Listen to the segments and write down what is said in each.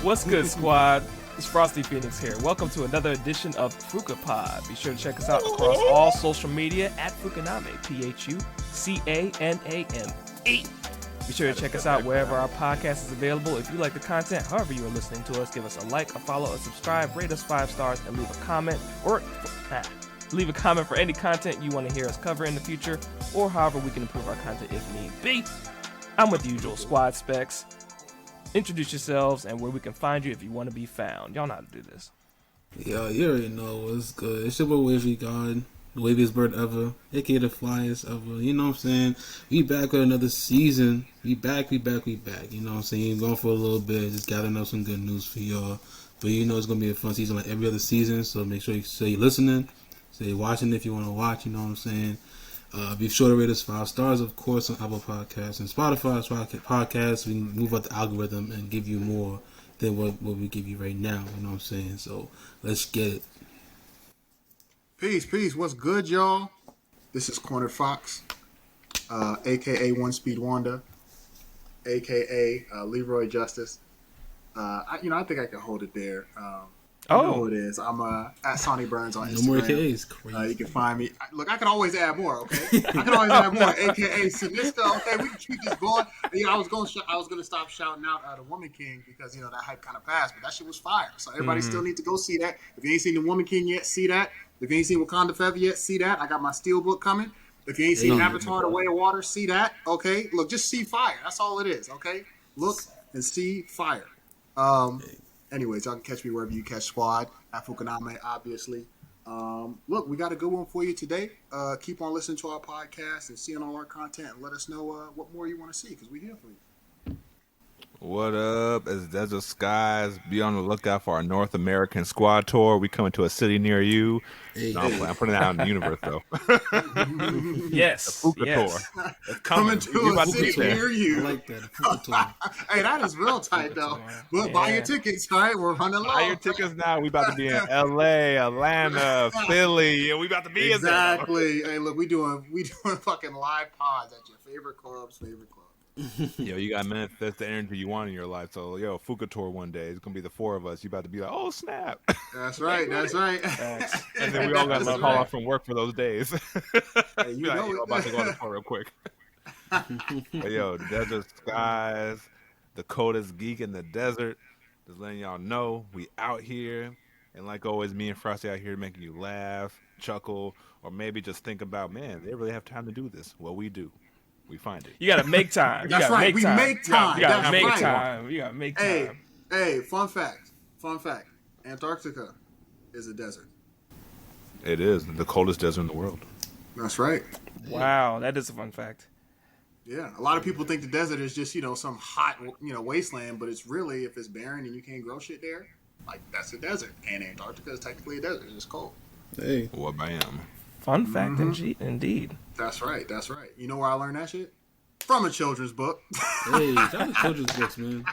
What's good, squad? It's Frosty Phoenix here. Welcome to another edition of Phucapod. Be sure to check us out across all social media at Phucaname, Phucaname. Be sure to check us out wherever our podcast is available. If you like the content, however you are listening to us, give us a like, a follow, a subscribe, rate us 5 stars, and leave a comment leave a comment for any content you want to hear us cover in the future, or however we can improve our content if need be. I'm with the usual squad specs. Introduce yourselves and where we can find you if you want to be found. Y'all know how to do this. Yo, you already know what's good. It's your boy Wavey God, the waviest bird ever, aka the flyest ever. You know what I'm saying? We back with another season. We back. You know what I'm saying? Going for a little bit, just gathering up some good news for y'all. But you know it's gonna be a fun season like every other season. So make sure you're listening, so you're watching if you want to watch. You know what I'm saying? Be sure to rate us 5 stars, of course, on Apple Podcasts and Spotify Podcasts. We can move up the algorithm and give you more than what we give you right now. You know what I'm saying? So let's get it. Peace. What's good, y'all? This is Corner Fox, a.k.a. One Speed Wanda, a.k.a. Leroy Justice. I think I can hold it there. You know who it is. I'm at Sonny Burns on Instagram. No more AKAs. Crazy. You can find me. Look, I can always add more. Okay, I can always add more. AKA Sinista. Okay, we can keep this going. I was gonna stop shouting out the Woman King because that hype kind of passed, but that shit was fire. So everybody still needs to go see that. If you ain't seen the Woman King yet, see that. If you ain't seen Wakanda Forever yet, see that. I got my Steelbook coming. If you ain't seen Avatar: The Way of Water, see that. Okay, look, just see fire. That's all it is. Okay, look and see fire. Anyways, y'all can catch me wherever you catch Squad, at Phucaname, obviously. Look, we got a good one for you today. Keep on listening to our podcast and seeing all our content, and let us know what more you want to see, because we're here for you. What up? It's Desert Skies. Be on the lookout for our North American squad tour. We coming to a city near you. I'm putting it out in the universe, though. Yes. The Phuca tour. It's coming to a city near you. I like that. Tour. Hey, that is real tight, though. But buy your tickets, right? We're running low. Buy your tickets now. We about to be in L.A., Atlanta, Philly. We about to be exactly. Hey, look, we doing fucking live pods at your favorite club's favorite club. Yo, you got manifest the energy you want in your life. So, Phuca tour one day. It's gonna be the 4 of us. You about to be like, oh snap. That's right. And then we all got to call off from work for those days. Hey, you know I'm about to go on the tour real quick. But the Desert Skies, the coldest geek in the desert. Just letting y'all know we out here. And like always, me and Frosty out here making you laugh, chuckle, or maybe just think about, man, they really have time to do this. Well, we do. We find it. You gotta make time. That's right. We make time. You gotta make time. You gotta make time. Hey, fun fact. Antarctica is a desert. It is the coldest desert in the world. That's right. Wow, that is a fun fact. Yeah, a lot of people think the desert is just some hot wasteland, but it's really, if it's barren and you can't grow shit there, like that's a desert. And Antarctica is technically a desert. It's just cold. Hey, what bam. Fun fact, indeed. That's right. You know where I learned that shit? From a children's book. Hey, shout out to children's books, man.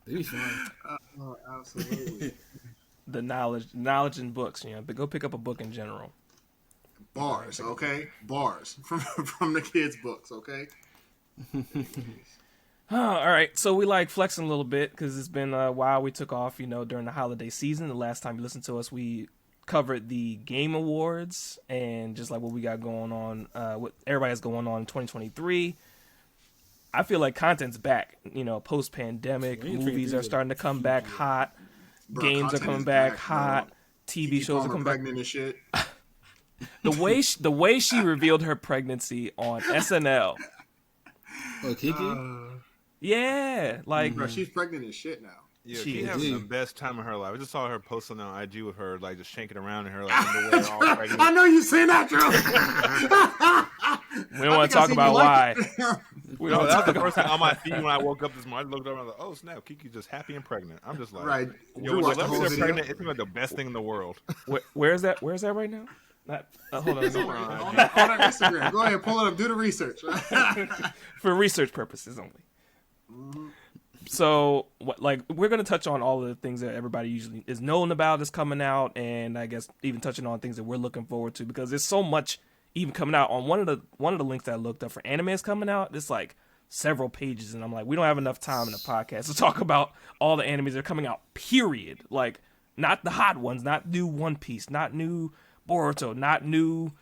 They be fun. Absolutely. The knowledge in books. Go pick up a book in general. Bars, okay? Bars from the kids' books, okay? All right, so we like flexing a little bit because it's been a while. We took off, during the holiday season. The last time you listened to us, we covered the Game Awards and just like what we got going on, what everybody has going on in 2023. I feel like content's back, post-pandemic. Movies are starting to come back hot. Games are coming back hot. TV shows are coming back. Pregnant and shit. The way she revealed her pregnancy on SNL. Oh, Kiki? Yeah, like bro, she's pregnant as shit now. Yeah, she's having the best time of her life. I just saw her posting on IG with her, like, just shanking around in her, like, underwear, all pregnant. I know you seen that, Drew. We don't want to talk about why. That was the first time on my feed when I woke up this morning. I looked over and I was like, oh, snap, Kiki's just happy and pregnant. I'm just like, right. Yo, when they're pregnant, it's like the best thing in the world. Where is that? Where is that right now? Hold on. On our Instagram. Go ahead, pull it up. Do the research. For research purposes only. Mm-hmm. So, we're going to touch on all of the things that everybody usually is known about is coming out, and I guess even touching on things that we're looking forward to, because there's so much even coming out. On one of the links that I looked up for anime is coming out, it's like several pages, and I'm like, we don't have enough time in the podcast to talk about all the animes that are coming out, period. Like, not the hot ones, not new One Piece, not new Boruto, not new,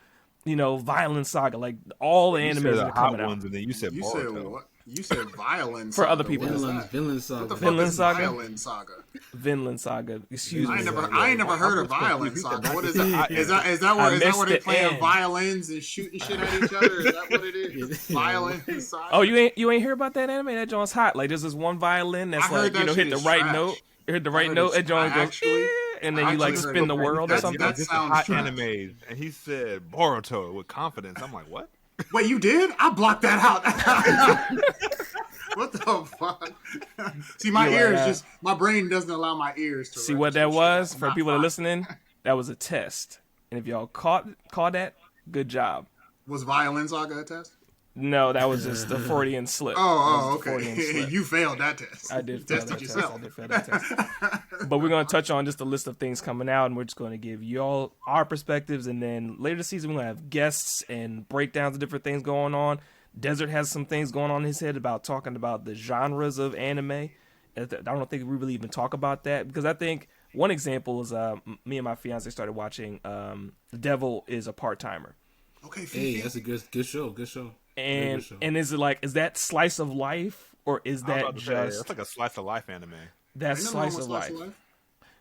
Violent Saga, like all the animes that are coming out. And then you said You Boruto. said what? You said Violent For Saga. other people. What is that? Vinland Saga. What the fuck Vinland is Saga? Violent Saga? Vinland Saga. Excuse me. I ain't never heard of Violent Saga. What is that? Is that where they playing violins and shooting shit at each other? Is that what it is? Violent Saga. Oh, you ain't hear about that anime? That joint's hot. Like, there's this one violin that's I heard like, that hit shit the is right trash. note. Hit the right heard note, it's- and joint I goes, actually- and then I you like actually spin the heard world or that- something. that This is sounds hot trash. anime, and he said Boruto with confidence. I'm like, what? Wait, you did? I blocked that out. What the fuck? See, my You're like, ears my brain doesn't allow my ears to See what that register was shit. for Not people that are fine. listening? That was a test, and if y'all caught that, good job. Was Violin Saga a test? No, that was just the Freudian slip. That Oh, was the Freudian okay. slip. You failed that test. I did You fail tested that test. yourself. I did fail that test. But we're going to touch on just a list of things coming out, and we're just going to give you all our perspectives. And then later this season, we're going to have guests and breakdowns of different things going on. Desert has some things going on in his head about talking about the genres of anime. I don't think we really even talk about that, because I think one example is me and my fiance started watching The Devil is a Part-Timer. Okay, Hey, Fifi. that's a good show. Good show. Very And good show. is that slice of life, or is I was that about to say, just it's like a slice of life anime. that Ain't nothing wrong slice with of slice life? of life.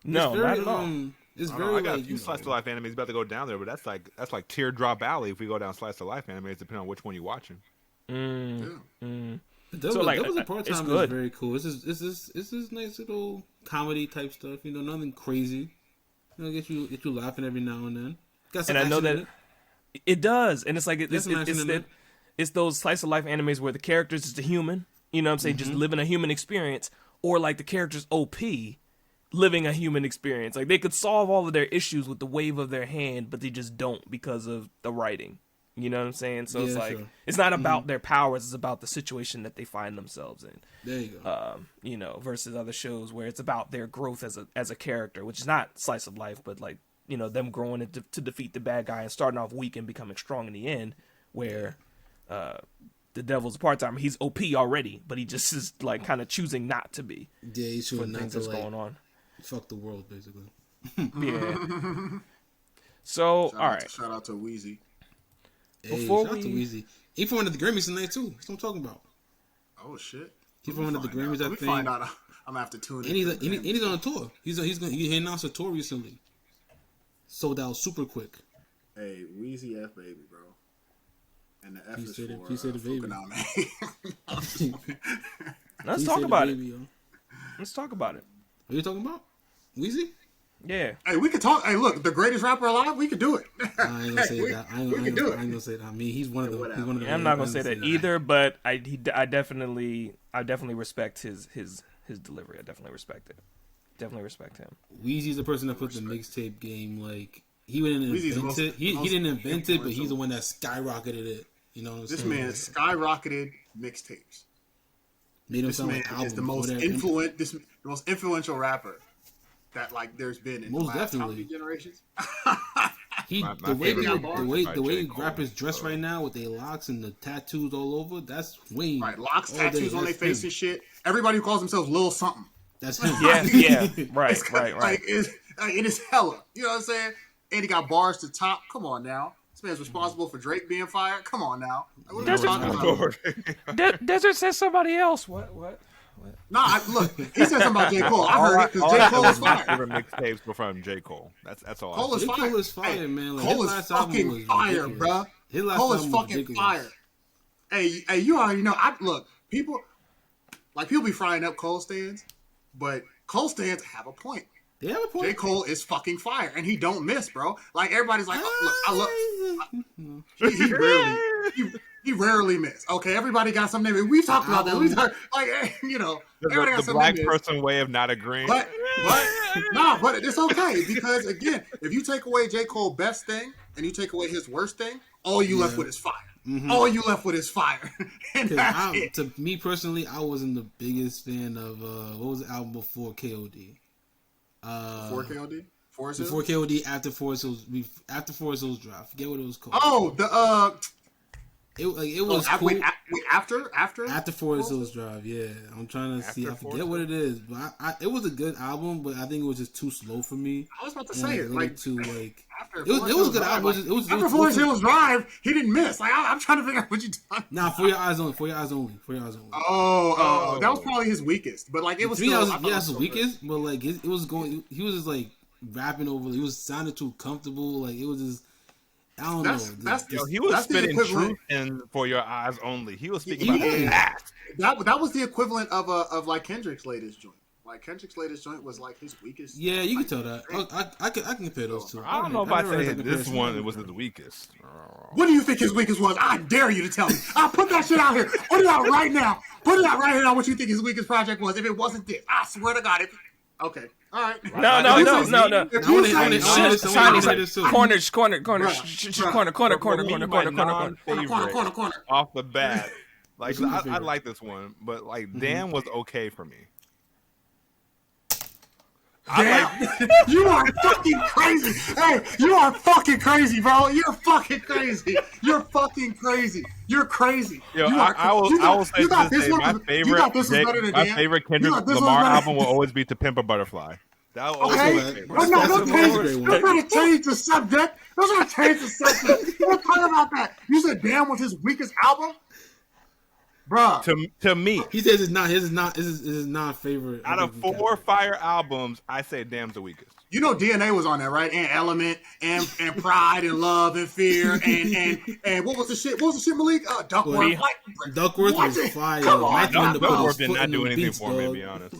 No, It's very, not at all. It's I, very I got like a few slice of life animes about to go down there, but that's like Teardrop Alley if we go down slice of life animes, depending on which one you're watching. Mm. Yeah. The Devil, So, like, Devil's a it's Part-Timer is good. very cool. It's this nice little comedy type stuff. Nothing crazy. Get you laughing every now and then. Got some And I know action in that it. it does, and it's like There's some action in it. it's those slice of life animes where the character's just a human, you know what I'm saying, just living a human experience, or like the character's OP living a human experience. Like, they could solve all of their issues with the wave of their hand, but they just don't because of the writing. You know what I'm saying? So it's Yeah, like, sure. it's not about their powers, it's about the situation that they find themselves in. There you go. Versus other shows where it's about their growth as a character, which is not slice of life, but like, them growing to defeat the bad guy and starting off weak and becoming strong in the end, where the Devil's a Part-Timer. He's OP already, but he just is like kind of choosing not to be Yeah, he's for showing not things to that's like going on. fuck the world, basically. Yeah. So, all right. Shout out to Wheezy. Hey, Before shout out to we- Weezy. He performed at the Grammys tonight too. That's what I'm talking about. Oh shit. He performed at the Grammys, I Let me think. find out. I'm gonna have to tune in. And he's, to the and he's on a tour. He announced a tour recently. Sold out super quick. Hey, Wheezy F baby, bro. And the F He is said it- for he said it, baby. Phucaname. Let's He talk said about the it. baby, yo. Let's talk about it. What are you talking about? Weezy? Yeah. Hey, we could talk. Hey, look, the greatest rapper alive. We could do it. I ain't gonna say we, that. we can do it. I ain't gonna say that. I mean, he's one of the. He's one of the. I'm not gonna say I that either, but I definitely respect his delivery. I definitely respect it. Definitely respect him. Weezy's the person that put the mixtape game. Like, he didn't Weezy's the invent most- it. He most didn't invent it, but he's influential. the one that skyrocketed it. You know what I'm This saying? man skyrocketed mixtapes. Made him This sound man like albums. is the most the most influential rapper that like there's been in Most the last how definitely. many generations. He, My the way favorite rapper the way J. Cole, rappers dress so. right now with their locks and the tattoos all over, that's Wayne. Right, locks, all day. tattoos on their That's face him. and shit. Everybody who calls themselves Lil something. That's him. Yeah. Right. It's like it is hella. You know what I'm saying? And he got bars to top. Come on now. This man's responsible for Drake being fired. Come on now. Like, what are we talking about? Desert says somebody else. What? Nah, look, he said something about J. Cole. I heard it because J. Cole is My fired. favorite mixtapes were from J. Cole. That's all. Cole is J. fire. Cole is fire, Hey, man. Like, Cole his is last album fucking was fire, ridiculous. bruh. His last Cole is album was fucking ridiculous. fire. Hey, you already know. Look, people be frying up Cole stands, but Cole stands have a point. They have a point. J. Cole is fucking fire, and he don't miss, bro. Like everybody's like, oh, look, he rarely miss. Okay, everybody got some name. We've talked about that. We talked like everybody got the some black name. person way of not agreeing. But it's okay because again, if you take away J. Cole's best thing and you take away his worst thing, all you left with is fire. Mm-hmm. All you left with is fire, and that's it. To me personally, I wasn't the biggest fan of what was the album before KOD? Before KOD, Forest Before Hills? KOD, after Forest Hills dropped. Forget what it was called. Oh, it was cool. Wait, after Forest Hills Drive, yeah. I'm trying to see. I forget what it is, but it was a good album, but I think it was just too slow for me. I was about to say it, like too like. After it was a good album. After Forest Hills Drive, he didn't miss. Like I'm trying to figure out what you done. Nah, For Your Eyes Only. Oh, that was probably his weakest, but like it was. To me, that's the weakest, but like it was going. He was just like rapping over. He was sounded too comfortable. Like it was just. I don't know. He was spitting truth in For Your Eyes Only. He was speaking about his past. That was the equivalent of like Kendrick's latest joint. Like Kendrick's latest joint was like his weakest. Yeah, you can tell that. I can compare those two. I don't know if I say this one was the weakest. What do you think his weakest was? I dare you to tell me. I'll put that shit out here. Put it out right now. Put it out right here on what you think his weakest project was. If it wasn't this, I swear to God. Okay. All right. No. Corner. Off the bat. Like I like this one, but like Dan was okay for me. You are fucking crazy. Hey, you are fucking crazy, bro. You're fucking crazy. You're fucking crazy. You're crazy. Yo, I will say my favorite Kendrick Lamar album will always be To Pimp a Butterfly. That will always be my favorite. Don't try to change the subject. Don't try to change the subject. Don't talk about that. You said damn was his weakest album? Bruh. To me, he says it's not his favorite. Out of 4 fire albums, I say Damn's the weakest. You know DNA was on there, right? And Element and Pride and Love and Fear and what was the shit? What was the shit, Malik? Duckworth. Duckworth was fire. Duckworth did not do anything for me, to be honest.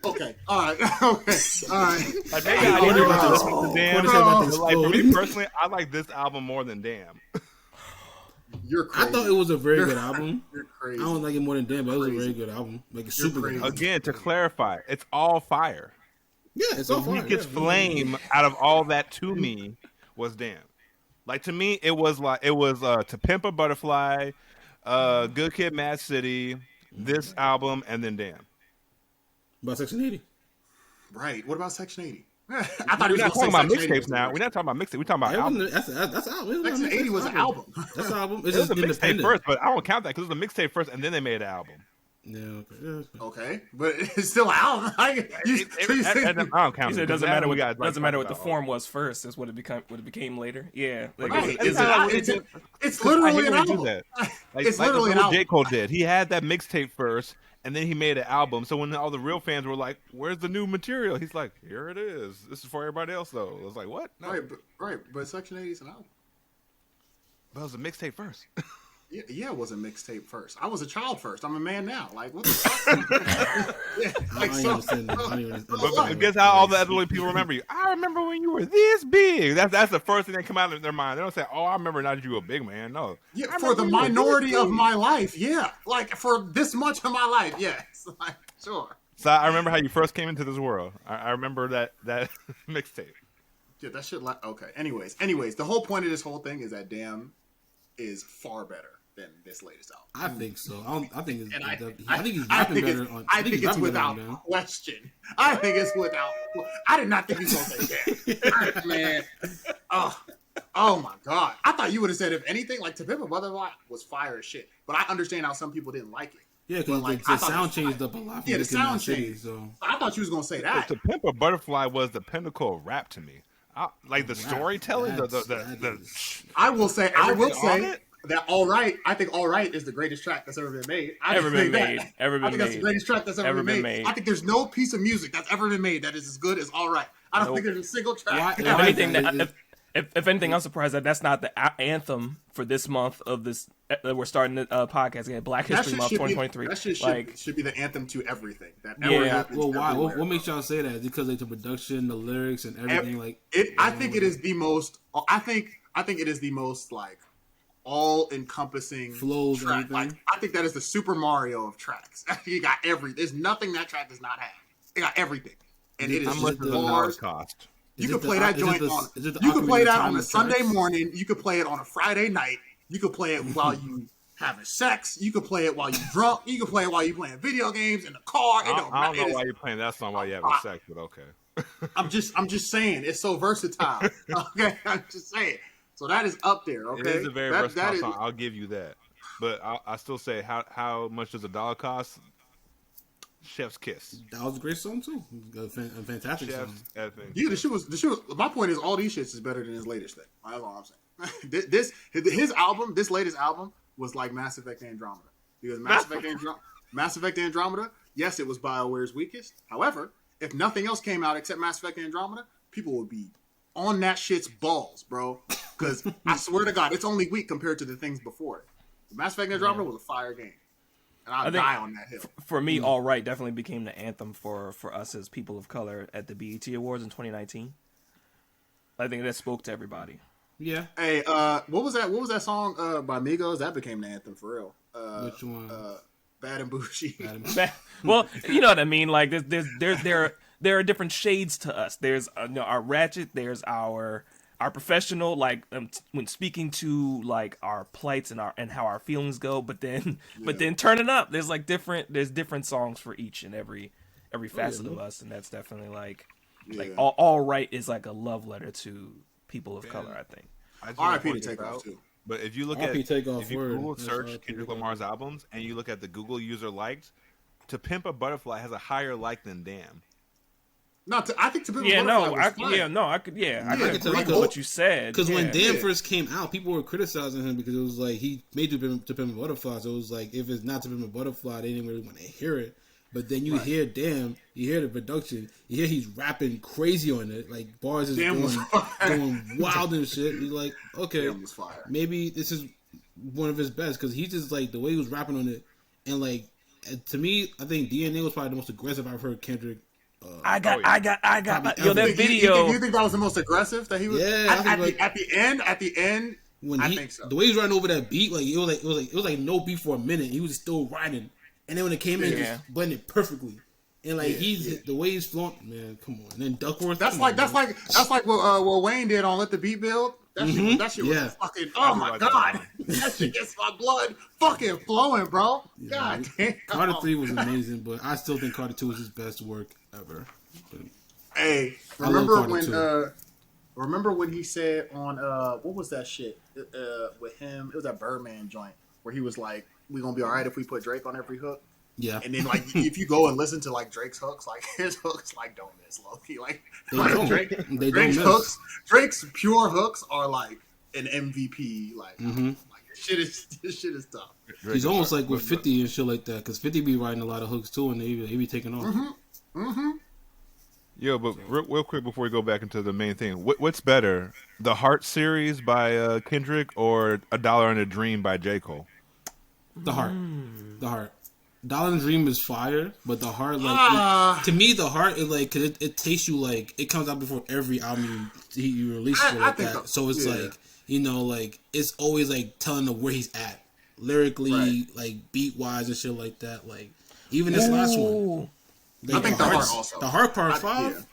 Okay. All right. Okay. All right. Like maybe I need to listen to Damn. Like for me personally, I like this album more than Damn. You're crazy. I thought it was a very good album. You're crazy. I don't like it more than Damn, but it was a very good album. Like a super good album. Again, to clarify, it's all fire. Yeah, it's all fire. The weakest flame out of all that to me was Damn. Like to me, it was To Pimp a Butterfly, Good Kid, Mad City, this album, and then Damn. About Section 80. Right. What about Section 80? I thought we're not talking about mixtapes now. We're not talking about mixtapes. We're talking about albums. That's album. Section 80 was an album. That's an album. It's just a mixtape first, but I don't count that because it was a mixtape first, and then they made an album. Yeah. Okay, but it's still an album. I don't count. It doesn't matter what the form was first. That's what it became later. Yeah, it's literally an album. It's literally an album. J. Cole did. He had that mixtape first. And then he made an album. So when all the real fans were like, "Where's the new material?" He's like, "Here it is. This is for everybody else, though." I was like, "What?" No. Right. But Section 80 is an album. But it was a mixtape first. Yeah, it was a mixtape first. I was a child first. I'm a man now. Like, what the fuck? But guess how all the elderly people remember you? I remember when you were this big. That's the first thing that come out of their mind. They don't say, "Oh, I remember now that you were a big man." No. Yeah, for the minority of my life. Yeah, like for this much of my life. Yes, like sure. So I remember how you first came into this world. I remember that mixtape. Yeah, that shit. Okay. Anyways, the whole point of this whole thing is that Damn is far better than this latest album. I think so. I think he's better. I think it's without question. I think it's without. I did not think he was gonna say that. Man, oh my God! I thought you would have said if anything, like To Pimp a Butterfly was fire as shit. But I understand how some people didn't like it. Yeah, because the sound changed up a lot. Yeah, the sound changed. So I thought you was gonna say that. To Pimp a Butterfly was the pinnacle of rap to me. Like the storytelling, I will say that All Right. I think All Right is the greatest track that's ever been made. I think that's the greatest track that's ever been made. I think there's no piece of music that's ever been made that is as good as All Right. I don't think there's a single track. If anything, I'm surprised that that's not the anthem for this month of this. We're starting the podcast again. Black History Month 2023. That shit should be the anthem to everything that ever happens. Well, why? What makes y'all say that? Because like the production, the lyrics, and everything. I think it is the most. I think it is the most like all-encompassing flows. Track. Like, I think that is the Super Mario of tracks. You got There's nothing that track does not have. It got everything, and it is how much does the cost? You could play that joint on. You could play that on a Sunday morning. You could play it on a Friday night. You could play it while you having sex. You could play it while you drunk. You could play it while you playing video games in the car. I don't know why you're playing that song while you're having sex, but okay. I'm just saying it's so versatile. Okay, I'm just saying. So that is up there. Okay, It is a very that versatile is. song. I'll give you that. But I still say, how much does a dollar cost? Chef's kiss. That was a great song too. A fantastic song. Chef's effing. Yeah, the shit was. My point is, all these shits is better than his latest thing. That's all I'm saying. His album, this latest album, was like Mass Effect Andromeda, because Mass Effect Andromeda. Yes, it was BioWare's weakest. However, if nothing else came out except Mass Effect Andromeda, people would be on that shit's balls, bro. Because I swear to God, it's only weak compared to the things before it. Mass Effect Andromeda was a fire game. And I'll die on that hill. For me, All Right definitely became the anthem for us as people of color at the BET Awards in 2019. I think that spoke to everybody. Yeah. Hey, what was that? What was that song by Migos? That became the anthem for real. Which one? Bad and Bougie. Well, you know what I mean. Like there are different shades to us. There's our ratchet. There's our professional. Like when speaking to like our plights and how our feelings go. But then turn it up. There's like different songs for each and every facet of us, and that's definitely like all right is like a love letter to people of color. I think. R.I.P. to Takeoff too. But if you look R.I.P. at Takeoff if you word. Google That's search R.I.P. Kendrick Takeoff. Lamar's albums and you look at the Google user liked, To Pimp a Butterfly has a higher like than Damn. I think to Yeah, no, I could can tell agree you with what you said. Because when Yeah. Dan first came out, people were criticizing him because it was like he made To Pimp a Butterfly. So it was like if it's not To Pimp a Butterfly, they didn't really want to hear it. But then you hear Damn, you hear the production, you hear he's rapping crazy on it, like bars is going wild and shit. You're like, okay, maybe this is one of his best because he just like the way he was rapping on it, and like to me, I think DNA was probably the most aggressive I've heard Kendrick. I got yo, that You video. think that was the most aggressive that he was? Yeah, at the end. When I think so. The way he's running over that beat, like it was like no beat for a minute. He was still riding, and then when it came in, just blended perfectly. And like the way he's flowing, man, come on. And then Duckworth. That's like what Wayne did on Let the Beat Build. That shit was fucking. Oh my god, that shit gets my blood fucking flowing, bro. God damn. Carter 3 was amazing, but I still think Carter 2 was his best work ever. But hey, remember when he said on what was that shit with him? It was that Birdman joint where he was like, "We gonna be all right if we put Drake on every hook." Yeah, and then like if you go and listen to like Drake's hooks, like his hooks like don't miss low key. Like Drake's pure hooks are like an MVP. Like, like this shit is tough. He's almost like with 50 and shit like that because 50 be riding a lot of hooks too, and they be taking off. Yo, but real quick before we go back into the main thing, what's better, the Heart series by Kendrick or A Dollar and a Dream by J. Cole? The Heart. Dollar and Dream is fire, but the Heart, like to me, the Heart is like cause it tastes you like it comes out before every album you release it like that. So it's like like it's always like telling them where he's at lyrically, like beat wise and shit like that. Like even this last one, I think the Heart also. The Heart Part 5.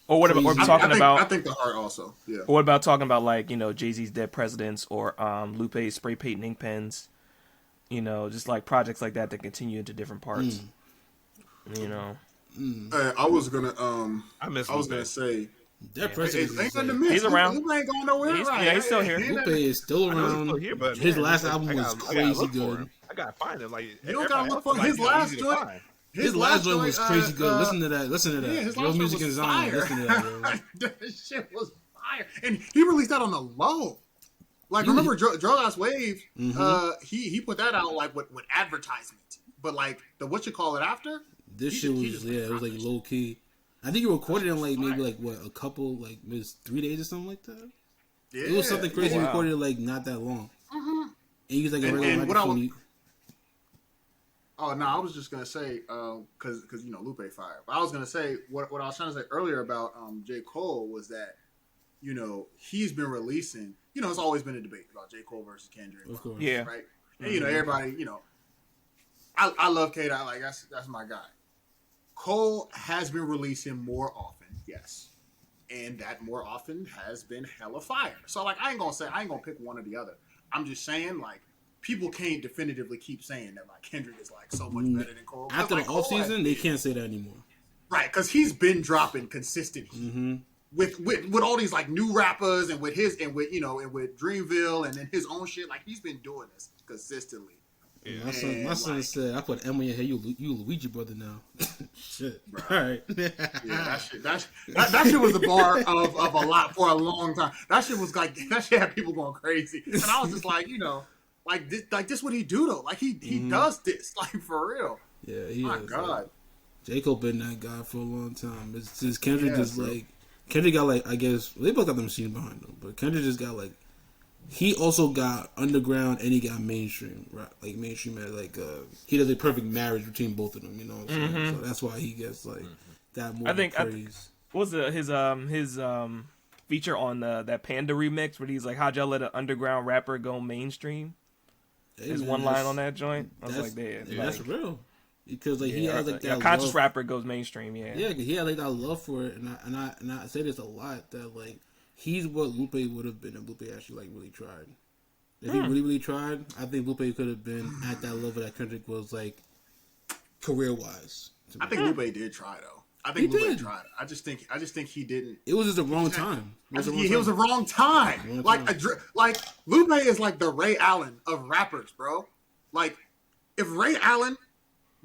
Or what about talking about? I think the Heart also. Yeah. Or what about talking about like Jay-Z's Dead Presidents or Lupe's Spray Paint Ink Pens? Just like projects like that continue into different parts. I was gonna say Dead Presidents. He's around. Lupe ain't going nowhere. He's still here. Lupe is still around. His last album was crazy good. I gotta find it. Like you don't gotta look for his last joint. His last joint was crazy good. Listen to that. Yeah, his Real last Music was and Zion. fire. Listen to that. That shit was fire, and he released that on the low. Like remember Drug Wave? He put that out like with advertisement, but like the what you call it after. This shit was it was like low key. I think he recorded in like maybe like a couple like it was 3 days or something like that. Yeah, it was something crazy. He recorded like not that long. And he was like a regular microphone. Oh no, I was just gonna say because Lupe fire. But I was gonna say what I was trying to say earlier about J. Cole was that he's been releasing. It's always been a debate about J. Cole versus Kendrick. Of course. Yeah. Right. And everybody. I love K. Like that's my guy. Cole has been releasing more often, yes, and that more often has been hella fire. So like I ain't gonna pick one or the other. I'm just saying like. People can't definitively keep saying that like Kendrick is like so much better than Cole. After like, the off season, they can't say that anymore. Right, because he's been dropping consistent heat. with all these like new rappers and with Dreamville and then his own shit. Like he's been doing this consistently. Yeah. My son said, "I put M on your head. You Luigi brother now." Shit. Bro. All right. Yeah, that shit was the bar of a lot for a long time. That shit was like that shit had people going crazy, and I was just like, this what he do though? Like he does this like for real. Yeah, he My is. God, J. Cole been that guy for a long time. It's just Kendrick Kendrick got like, I guess they both got the machine behind them, but Kendrick just got like, he also got underground and he got mainstream, right? Like mainstream, he does a perfect marriage between both of them. You know what I'm saying? So that's why he gets like that more praise. What was his feature on that Panda remix where he's like, "How'd y'all let an underground rapper go mainstream?" His one line on that joint, I was like, "Damn, that's real." Because he has like that conscious rapper goes mainstream, yeah, he had like that love for it, and I say this a lot that like he's what Lupe would have been if Lupe actually like really tried. If he really tried, I think Lupe could have been at that level that Kendrick was like career wise. I think Lupe did try though. I think Lupe tried. I just think he didn't. It was just the wrong time. It was the wrong time. Like Lupe is like the Ray Allen of rappers, bro. Like if Ray Allen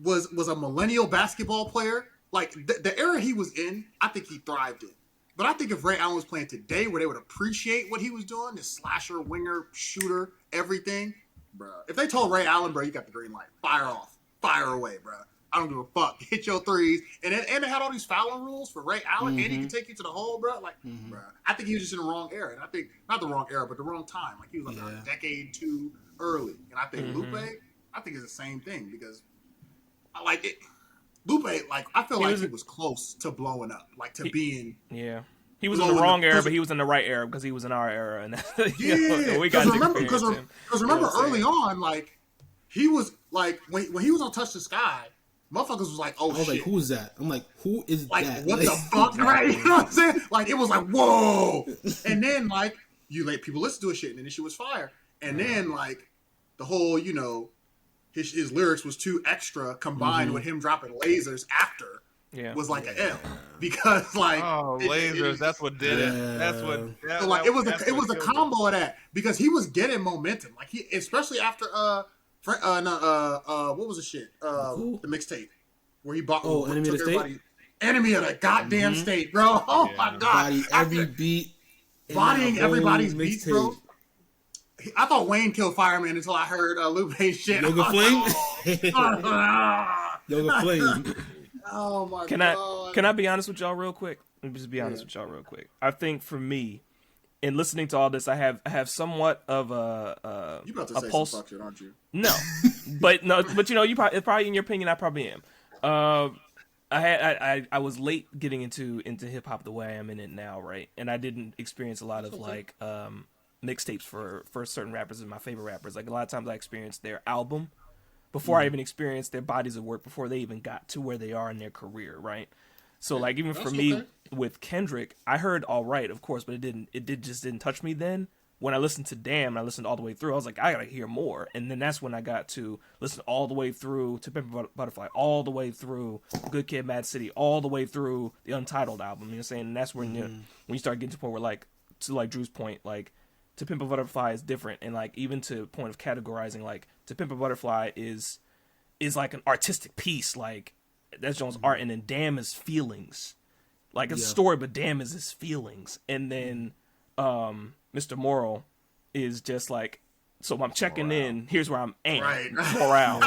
was a millennial basketball player, like the era he was in, I think he thrived in. But I think if Ray Allen was playing today, where they would appreciate what he was doing, this slasher, winger, shooter, everything, bro. If they told Ray Allen, bro, you got the green light, fire off, fire away, bro. I don't give a fuck. Hit your threes, and they had all these fouling rules for Ray Allen, and he can take you to the hole, bro. Like, bro, I think he was just in the wrong era, and I think not the wrong era, but the wrong time. Like he was like a decade too early, and I think Lupe, I think it's the same thing because. I like it. Lupe, like I feel like he was close to blowing up, like to being. Yeah, he was in the wrong era, but he was in the right era because he was in our era, and we got because remember early on, like he was like when he was on Touch the Sky, motherfuckers was like, "Oh shit, like who's that?" I'm like, "Who is like, that?" What the fuck, right? You know what I'm saying? Like it was like, whoa, and then like you let people listen to his shit, and then the shit was fire, and then like the whole His lyrics was too extra combined with him dropping lasers after was like an L because like lasers that's what did it. That's what so like it was a combo of that because he was getting momentum like he especially after what was the shit the mixtape where he bought Enemy of the State, Enemy of the goddamn State, bro. Oh my god, body every beat, bodying everybody's beats, bro. I thought Wayne killed Fireman until I heard Lupe's shit. Yoga Flame? Yoga Flame. Oh my god. Can I be honest with y'all real quick? Let me just be honest with y'all real quick. I think for me, in listening to all this, I have somewhat of a you about to say pulse. some fuck shit, aren't you? No, but you probably in your opinion, I probably am. I was late getting into hip hop the way I am in it now, right? And I didn't experience a lot of like mixtapes for certain rappers and my favorite rappers. Like a lot of times I experienced their album before I even experienced their bodies of work, before they even got to where they are in their career, right? So like even for me with Kendrick, I heard All Right, of course, but it just didn't touch me then. When I listened to Damn, I listened all the way through, I was like, I gotta hear more. And then that's when I got to listen all the way through to Pimp a Butterfly, all the way through Good Kid, Mad City, all the way through the Untitled album. You know what I'm saying? And that's when when you start getting to the point where like, to like Drew's point, like To Pimp a Butterfly is different, and like even to the point of categorizing, like To Pimp a Butterfly is like an artistic piece, like that's Jones' art, and then Damn is feelings, like it's a story, but Damn is his feelings, and then Mr. Moral is just like, so I'm checking in. Here's where I'm at. Right. Morale.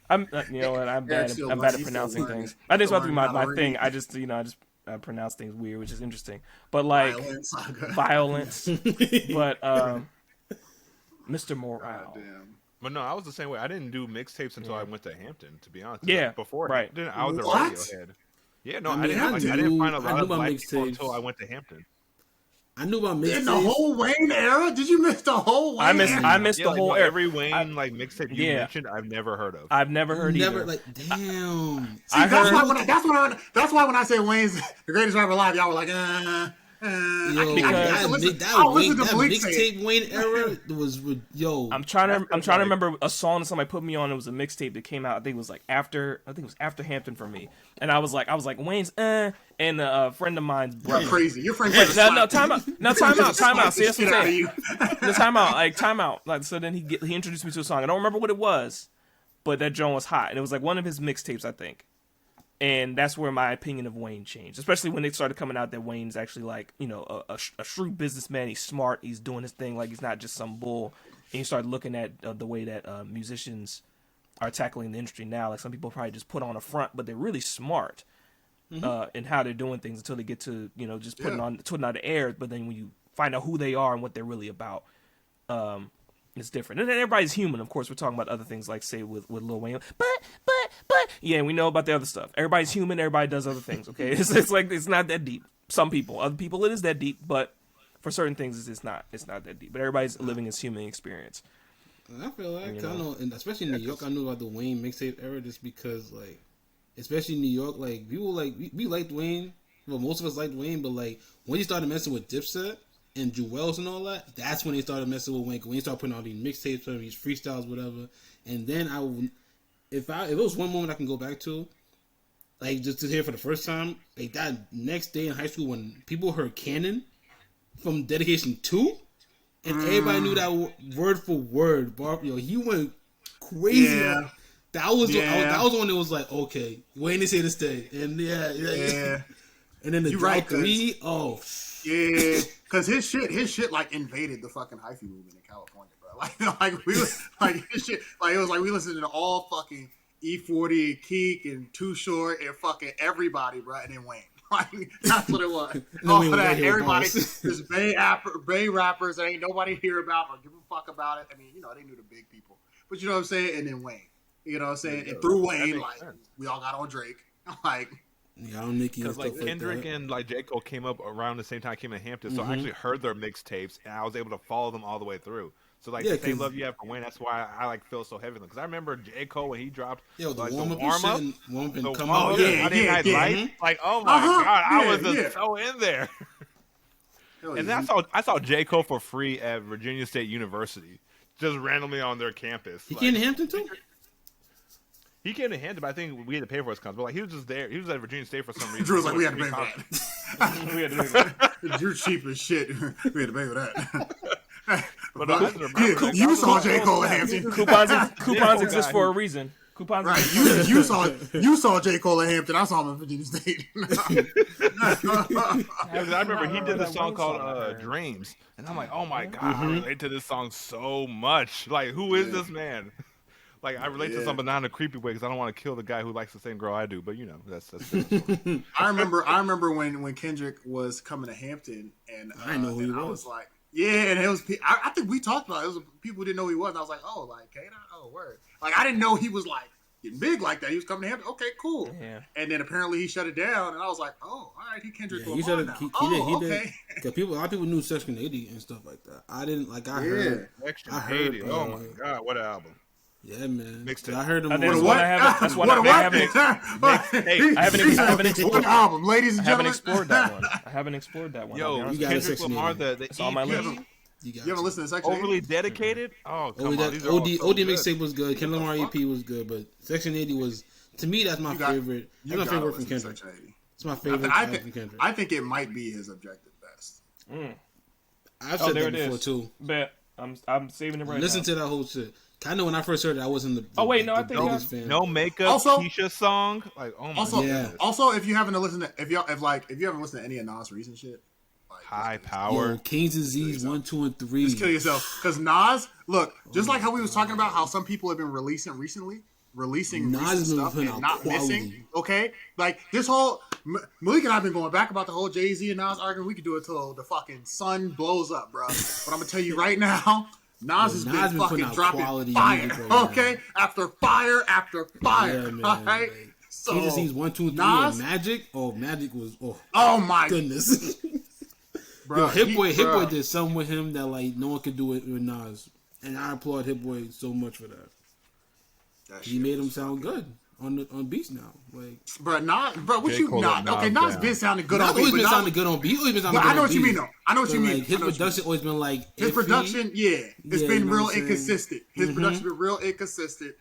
I'm I'm bad at pronouncing things. I think it's about to be my thing. I just pronounce things weird, which is interesting. But like violence. But Mr. Morale. But no, I was the same way. I didn't do mixtapes until I went to Hampton, to be honest. Yeah. Before right. I was a Radiohead. Yeah, no, I didn't find a lot of black people until I went to Hampton. I knew about mixtapes. In the whole Wayne era? Did you miss the whole Wayne era? I missed the whole era. Every Wayne mixtape you mentioned, I've never heard of. I've never heard either. Like, damn. See, that's why when I say Wayne's the greatest rapper alive, y'all were like, Yo, Because- that mixtape Wayne era was I'm trying to remember a song that somebody put me on. It was a mixtape that came out. I think it was after Hampton for me. And I was like Wayne's and a friend of mine's brother. You're crazy. Your friend. No, time out. See, that's what I'm saying. No, time out. Like, so then he introduced me to a song. I don't remember what it was, but that joint was hot, and it was like one of his mixtapes, I think. And that's where my opinion of Wayne changed, especially when it started coming out that Wayne's actually like, you know, a shrewd businessman. He's smart. He's doing his thing. Like, he's not just some bull. And you start looking at the way that musicians are tackling the industry now. Like, some people probably just put on a front, but they're really smart in how they're doing things until they get to, you know, just putting on the air. But then when you find out who they are and what they're really about, it's different. And then everybody's human. Of course, we're talking about other things like, say, with Lil Wayne. But, yeah, we know about the other stuff. Everybody's human. Everybody does other things, okay? It's like, it's not that deep. Some people. Other people, it is that deep. But for certain things, it's not that deep. But everybody's living his human experience. I feel like, I know, and especially in New York, I knew about the Wayne mixtape era just because, like, especially in New York, like, people, like, we liked Wayne. Well, most of us liked Wayne, but, like, when he started messing with Dipset and Jewels and all that, that's when they started messing with Wayne. When he started putting all these mixtapes, these freestyles, whatever. And then if it was one moment I can go back to, like, just to hear for the first time, like, that next day in high school when people heard Cannon from Dedication 2, and everybody knew that word for word. He went crazy. Yeah. That was the one that was like, okay, Wayne is here to stay. And yeah. And then the Drop 3, yeah, because his shit like invaded the fucking hyphy movement in California, bro. Like his shit, like it was like we listened to all fucking E40, Keek, and Too Short, and fucking everybody, bro, and then Wayne. Like, that's what it was. All of that, everybody, just Bay rappers that ain't nobody hear about or give a fuck about it. I mean, you know, they knew the big people, but you know what I'm saying. And then Wayne, you know what I'm saying, and through Wayne, like we all got on Drake, like. Yeah, I'm Nicki. Because like Kendrick and like J. Cole came up around the same time I came to Hampton, so I actually heard their mixtapes and I was able to follow them all the way through. So like the same love you have for Wayne, that's why I like feel so heavy. Because I remember J. Cole when he dropped the like warm up, the come out. Like oh my god, I was just so in there. And then I saw J. Cole for free at Virginia State University, just randomly on their campus. He came to Hampton too. He came to Hampton, but I think we had to pay for his concert. But like he was just there. He was at Virginia State for some reason. Drew was like, we had to pay for that. We had to pay for that. You're cheap as shit. We had to pay for that. But you saw J. Cole at Hampton. Coupons exist for a reason. Coupons. Right. You saw J. Cole at Hampton. I saw him at Virginia State. I remember he did a song called Dreams, and I'm like, oh my god, I relate to this song so much. Like, who is this man? Like, I relate to something not in a creepy way because I don't want to kill the guy who likes the same girl I do. But you know, that's I remember when Kendrick was coming to Hampton, and I know who he was. I was like, yeah, and it was. I think we talked about it. It was people who didn't know who he was. And I was like, oh, like K-Dot? Oh, word. Like I didn't know he was like getting big like that. He was coming to Hampton. Okay, cool. Yeah. And then apparently he shut it down, and I was like, oh, all right, he Kendrick Lamar now. He did. Because a lot of people knew Section 80 and stuff like that. I didn't. Like I heard. Section 80. Oh my god, what an album. Yeah, man. Mixtape. I heard him. That's one I haven't explored. Album, ladies and gentlemen. I haven't explored that one. Yo, you got Kendrick Lamar, the it's on my list. You haven't listened to Section 80? Overly Dedicated? Oh, come on. OD mixtape was good. Kendrick Lamar EP was good, but Section 80 was, to me, that's my favorite. That's my favorite from Kendrick. It's my favorite from Kendrick. I think it might be his objective best. I've said that before too. Bet I'm saving it right now. Listen to that whole shit. I know when I first heard it, I wasn't the I think biggest fan. No Makeup, also, Keisha song. Like, oh my god. Also, if you haven't listened to if you haven't listened to any of Nas' recent shit, like, High Power, Kings and Z's 1, 2, and 3. Just kill yourself, because Nas. Look, just like how we was talking about how some people have been releasing recent stuff and not missing. Okay, like this whole Malik and I've been going back about the whole Jay-Z and Nas argument. We could do it till the fucking sun blows up, bro. But I'm gonna tell you right now. Nas has been fucking dropping fire, okay? After fire after fire, yeah, man, all right? So, Kings 1, 2, and 3, Nas, and Magic. Oh, Magic was, oh my goodness. Bro, Hit Boy did something with him that, like, no one could do it with Nas. And I applaud Hit Boy so much for that. He made him sound good. on beats now. Like, Bro, what J. you Cole not? let Okay, Nas Nas down. been sounding good Nas on beat, always but been Nas- sounding good on beat. Always been sounding But good I know on what you beat. mean, though. I know what So, you mean. like, his I know what you production always been like His iffy. production, it's Yeah, been you know real what I'm saying? inconsistent. His Mhm. production been real inconsistent.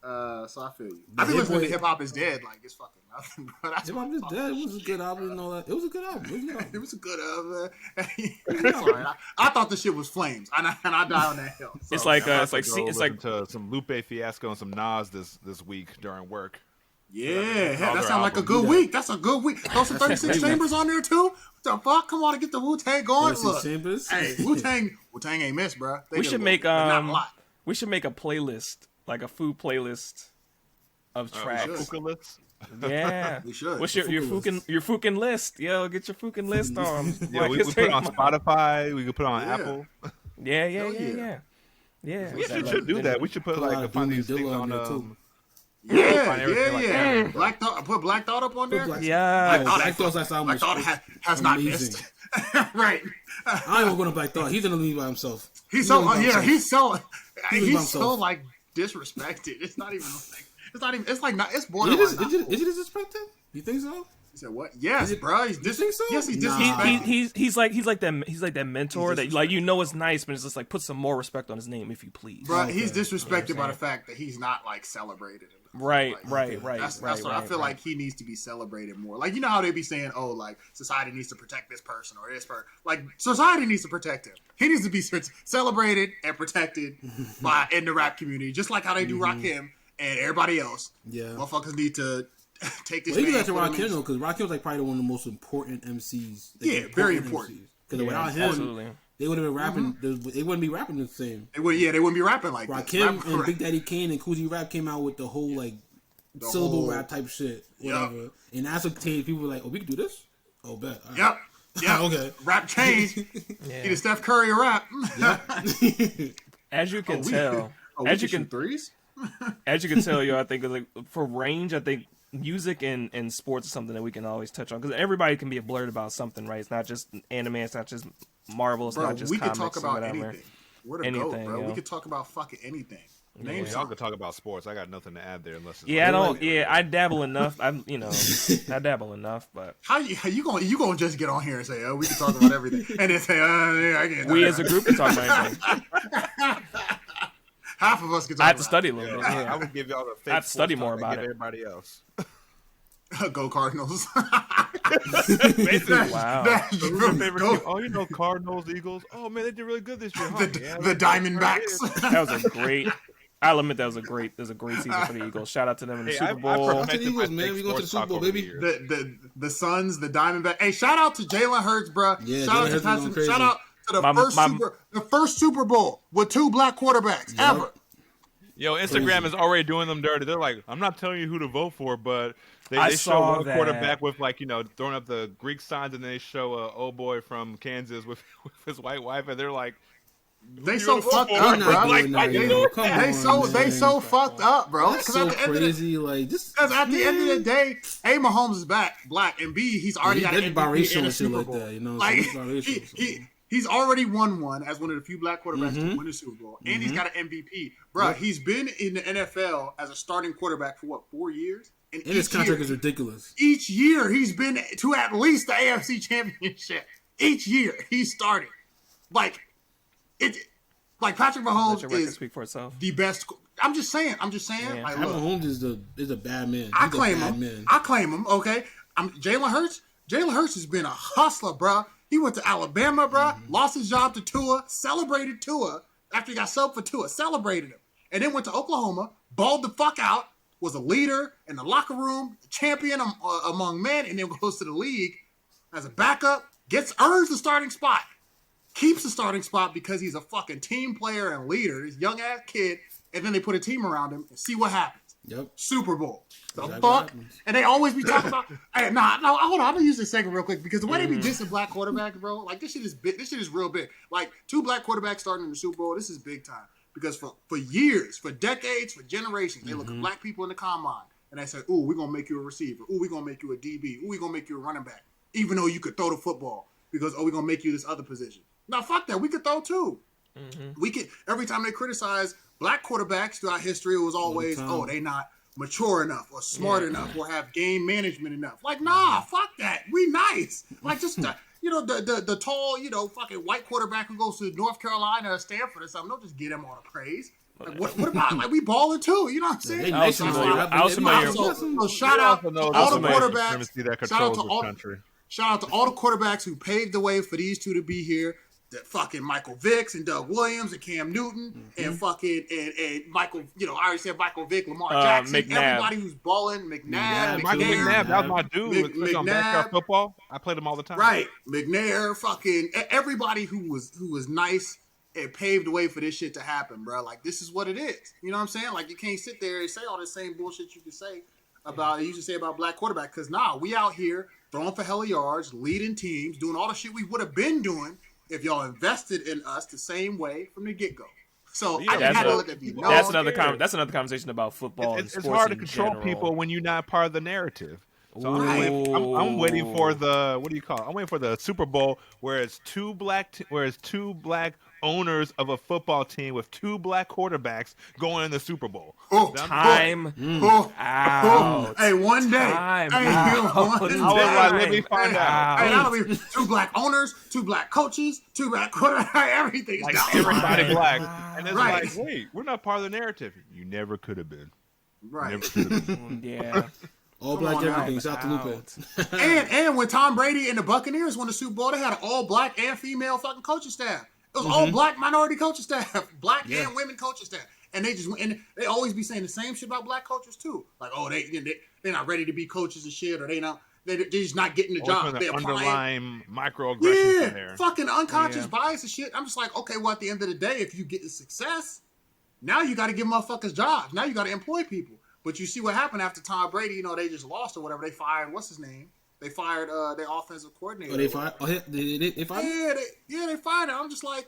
So I feel you. But I've been Hit listening to Boy- Hip Hop Is Dead like it's fucking nothing. But that's Hip what Hop I'm Is talking Dead. It about. was a good album and all that. It was a good album. It was a good It album. was a good Sorry, I thought the shit was flames, and I died on that hill. So, It's like I'm it's about like to go it's like listen to some Lupe Fiasco and some Nas this week during work. yeah, that Other sounds like a albums. good Yeah. week. That's a good week. Throw some 36 great Chambers on there too. What the fuck? Come on and get the Wu-Tang going. 36 Look, Chambers? hey, Wu-Tang ain't missed, bro. They we did should a make little bit, but not a lot. we should make a playlist, like a food playlist of tracks. should. Phucalist? Yeah, We should. What's your Phucan list? Yo, get your Phucan list on. Yeah, Like, we it's put it on like- Spotify. We could put it on Yeah. Apple. Yeah. We should do that. We should put Put a lot like of find Doom these and things Dilla on on there, too. Yeah, everything like yeah. that. Black Thought. Put Black Thought up on there. Black- Yeah. Black Thought's last album Black Thought was has not amazing. missed. Right. I ain't going to Black Thought. He's in the league by himself. He's so by himself. he's so by he's so himself. like disrespected. It's not even like it's like not it's Is borderline. it not is cool. it disrespected? You think so? He said what? Yes, bro. He's think so? Yes, he's Nah. disrespected. He's like that mentor that like it's nice, but it's just like put some more respect on his name if you please. Bro, Okay. he's disrespected by the fact that he's not like celebrated. Right. That's what I feel like he needs to be celebrated more. Like, you know how they be saying, oh, like society needs to protect this person or this person. Like, society needs to protect him. He needs to be celebrated and protected in the rap community, just like how they do Rakim and everybody else. Yeah. Motherfuckers need to take this. Well, you man, got to put him in- Rakim though, because Rakim's like probably one of the most important MCs. Yeah, very important. Because without him, Absolutely. they would have been rapping. They wouldn't be rapping the same. They wouldn't be rapping like this. Rakim Rap- and Big Daddy Kane and Coogee Rap came out with the whole like syllable whole- rap type shit, whatever. And that's what people were like, "Oh, we can do this." Oh, bet. All right. Yep. Yep. Okay. Rap change. He the Steph Curry of rap. As you can tell, we as you shoot can threes. as you can tell, yo, I think like for range, I think music and sports is something that we can always touch on because everybody can be blurred about something, right? It's not just anime, it's not just Marvel, it's Bro, not just we could comics talk or about whatever. anything. We're the Anything, GOAT, bro. yo. We could talk about fucking anything. Name Y'all something. could talk about sports. I got nothing to add there unless it's Yeah, I like- don't. Yeah, I dabble enough. I dabble enough, but How you gonna just get on here and say, oh, we can talk about everything, and then say, yeah, I can't. we as a group can talk about anything. half of us can talk I have to about study a little bit. I Yeah. would give y'all the fake I have to study sports more talk I about give it. everybody else. it. Go Cardinals. Basically, Wow. Who's your favorite Go- team? Oh, you know, Cardinals, Eagles. Oh man, they did really good this year. Huh? Yeah, the Diamondbacks. That was a great. I'll admit that was a great season for the Eagles. Shout out to them in the Hey, Super I've Bowl. perfected Eagles, my man. fake We going to the sports Super Bowl, talk over baby. the years. the Suns, the Diamondbacks. Hey, shout out to Jalen Hurts, bro. Yeah, shout Jalen out to Hurts is going Patrick. crazy. Shout out to the first Super Bowl with 2 black quarterbacks ever. Yo, Instagram is already doing them dirty. They're like, I'm not telling you who to vote for, but I they show saw one that. quarterback with like, throwing up the Greek signs, and they show a old boy from Kansas with his white wife, and they're like, They so Beautiful. fucked They're up, They're bro. not like, doing why that, you yo. doing Come They on, so man. fucked up, bro. That's 'Cause so at the end of crazy. Like this. Because at the end of the day, A, Mahomes is black, and B, he's already got an That's MVP biracial and a and shit Super like Bowl. that, you know, so Like, it's biracial, he's already won one as one of the few black quarterbacks to win the Super Bowl, and he's got an MVP. Bro, Yep. he's been in the NFL as a starting quarterback for, 4 years? And his contract is ridiculous. Each year, he's been to at least the AFC Championship. Each year, he's starting. Like Patrick Let Mahomes your record is speak for itself. the best. I'm just saying. Yeah. Like, Pat look, Mahomes is a bad man. I He's a claim bad him. man. I claim him. Okay, Jalen Hurts. Jalen Hurts has been a hustler, bro. He went to Alabama, bro. Lost his job to Tua. Celebrated Tua after he got subbed for Tua. Celebrated him, and then went to Oklahoma. Balled the fuck out. Was a leader in the locker room, champion among men, and then goes to the league as a backup. Earns the starting spot. Keeps the starting spot because he's a fucking team player and leader. This young ass kid, and then they put a team around him and see what happens. Yep. Super Bowl. The Exactly fuck? what happens. And they always be talking about. Hey, no, hold on. I'm gonna use this segment real quick because the way they be dissing black quarterbacks, bro, like this shit is big. This shit is real big. Like 2 black quarterbacks starting in the Super Bowl. This is big time because for years, for decades, for generations, they look at black people in the combine and they say, "Ooh, we're gonna make you a receiver. Ooh, we're gonna make you a DB. Ooh, we're gonna make you a running back, even though you could throw the football because we're gonna make you this other position." Now, fuck that. We could throw too. We could. Every time they criticize black quarterbacks throughout history, it was always, time. "Oh, they not mature enough or smart enough or have game management enough. Like, nah, fuck that. We nice. Like, just the tall, fucking white quarterback who goes to North Carolina or Stanford or something. Don't just get him all the praise. Like, what about, like, we balling too? You know what I'm saying? I was familiar. So shout out to all the quarterbacks. Shout out to all the quarterbacks who paved the way for these two to be here. The fucking Michael Vicks and Doug Williams and Cam Newton and fucking and Michael, I already said Michael Vick, Lamar Jackson, McNabb. Everybody who's balling, McNabb, Michael McNabb, that was my dude. On backyard football, I played him all the time. Right, McNair, fucking everybody who was nice and paved the way for this shit to happen, bro. Like, this is what it is. You know what I'm saying? Like, you can't sit there and say all the same bullshit you can say about black quarterback, because we out here throwing for hella yards, leading teams, doing all the shit we would have been doing if y'all invested in us the same way from the get-go. So I had to let that be known. That's another conversation about football and sports. It's hard to in control general. people when you're not part of the narrative. So I'm waiting for the I'm waiting for the Super Bowl where it's two black owners of a football team with two black quarterbacks going in the Super Bowl. Time out. Hey, one day. Let me find out. Hey, that'll be two black owners, two black coaches, two black quarterbacks. Everything's like down. everybody black, and it's like, wait, we're not part of the narrative. You never could have been. Right. Never could have been. Yeah. All black everything. Shout out to Lupe. and when Tom Brady and the Buccaneers won the Super Bowl, they had an all black and female fucking coaching staff. It was all black minority coaching staff, black and women coaching staff, and they always be saying the same shit about black coaches too. Like, oh, they're not ready to be coaches and shit, or they're just not getting the job. They're underlying microaggressions in there. Fucking unconscious bias and shit. I'm just like, okay, well, at the end of the day, if you get the success, now you got to give motherfuckers jobs. Now you got to employ people. But you see what happened after Tom Brady, they just lost or whatever. They fired, what's his name? They fired their offensive coordinator. Oh, they fired? They fired him? Yeah, they fired him. I'm just like,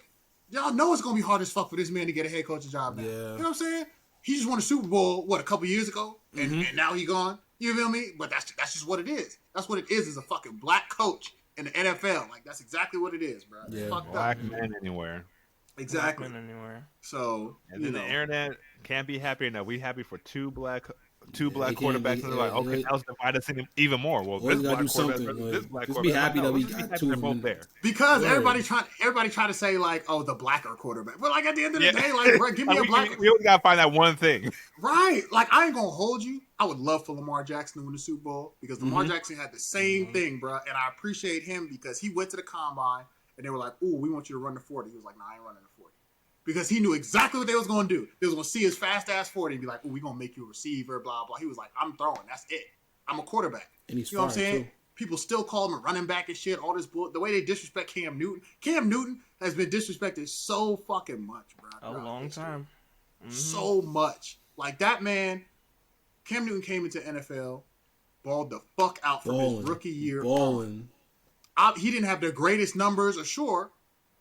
y'all know it's going to be hard as fuck for this man to get a head coaching job now. Yeah. You know what I'm saying? He just won a Super Bowl, a couple years ago? And now he gone. You feel me? But that's just what it is. That's what it is a fucking black coach in the NFL. Like, that's exactly what it is, bro. Yeah. Black man anywhere. Exactly. Anywhere. So, and then the internet can't be happy enough. We happy for two black quarterbacks, and they're like, okay, now let's divide us even more. Well, this black quarterback, this black quarterback. Be happy that we got two of them there. Because everybody try to say like, oh, the blacker quarterback. But like at the end of the day, like, bro, give me a black. We only gotta find that one thing. Right. Like, I ain't gonna hold you. I would love for Lamar Jackson to win the Super Bowl because Lamar Jackson had the same thing, bro. And I appreciate him because he went to the combine and they were like, ooh, we want you to run the 40. He was like, nah, I ain't running the 40. Because he knew exactly what they was going to do. They was going to see his fast-ass 40 and be like, oh, we're going to make you a receiver, blah, blah. He was like, I'm throwing. That's it. I'm a quarterback. And he's you know what I'm saying? Too. People still call him a running back and shit, all this bull. The way they disrespect Cam Newton. Cam Newton has been disrespected so fucking much, bro. A long time. So much. Like, that man, Cam Newton came into NFL, balled the fuck out from his rookie year. He didn't have the greatest numbers, sure,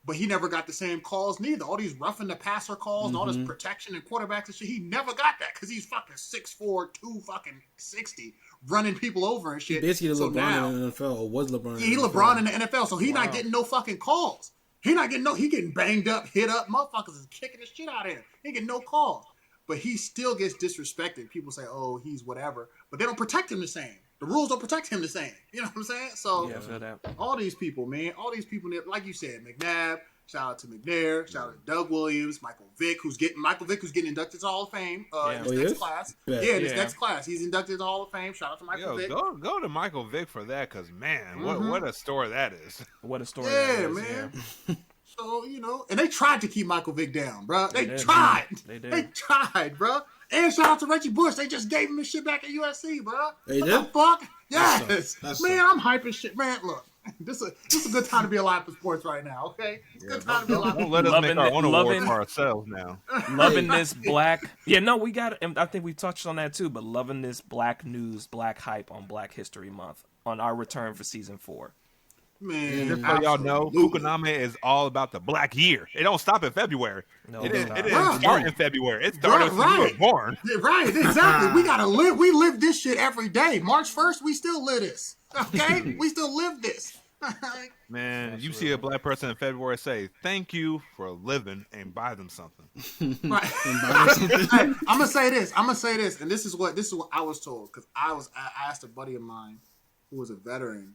but he never got the same calls neither. All these roughing the passer calls and all this protection and quarterbacks and shit, he never got that because he's fucking 6'4", 260, running people over and shit. Basically, LeBron in the NFL, or was LeBron? Yeah, he LeBron in the NFL, so he's not getting no fucking calls. He getting banged up, hit up. Motherfuckers is kicking the shit out of him. He getting no calls. But he still gets disrespected. People say, oh, he's whatever. But they don't protect him the same. The rules don't protect him the same. You know what I'm saying? So, yeah, I feel that. all these people, like you said, McNabb, shout out to McNair, shout out to Doug Williams, Michael Vick, who's getting inducted to the Hall of Fame in his next class. Yeah. In his next class. He's inducted to the Hall of Fame. Shout out to Michael Vick. Go to Michael Vick for that, because, man, what a story that is. What a story that is, man. Yeah. So, and they tried to keep Michael Vick down, bro. They did, tried. They did. They tried, bro. And shout out to Reggie Bush. They just gave him his shit back at USC, bro. They what did? the fuck? Yes. That's man, I'm hyping shit. Man, look. This is a good time to be alive for sports right now, okay? It's a good time to be alive. Don't let us make our own award for ourselves now. Loving this black... Yeah, no, we got it. And I think we touched on that too, but loving this black news, black hype on Black History Month on our return for season 4. Man, just so y'all know, Phucaname is all about the black year. It don't stop in February. No, it didn't start in February. It started when you were born. Right, exactly. We gotta live. We live this shit every day. March 1st, we still live this. Okay, we still live this. Man, you see a black person in February say, "Thank you for living," and buy them something. Right. I'm gonna say this, and this is what I was told, because I asked a buddy of mine who was a veteran,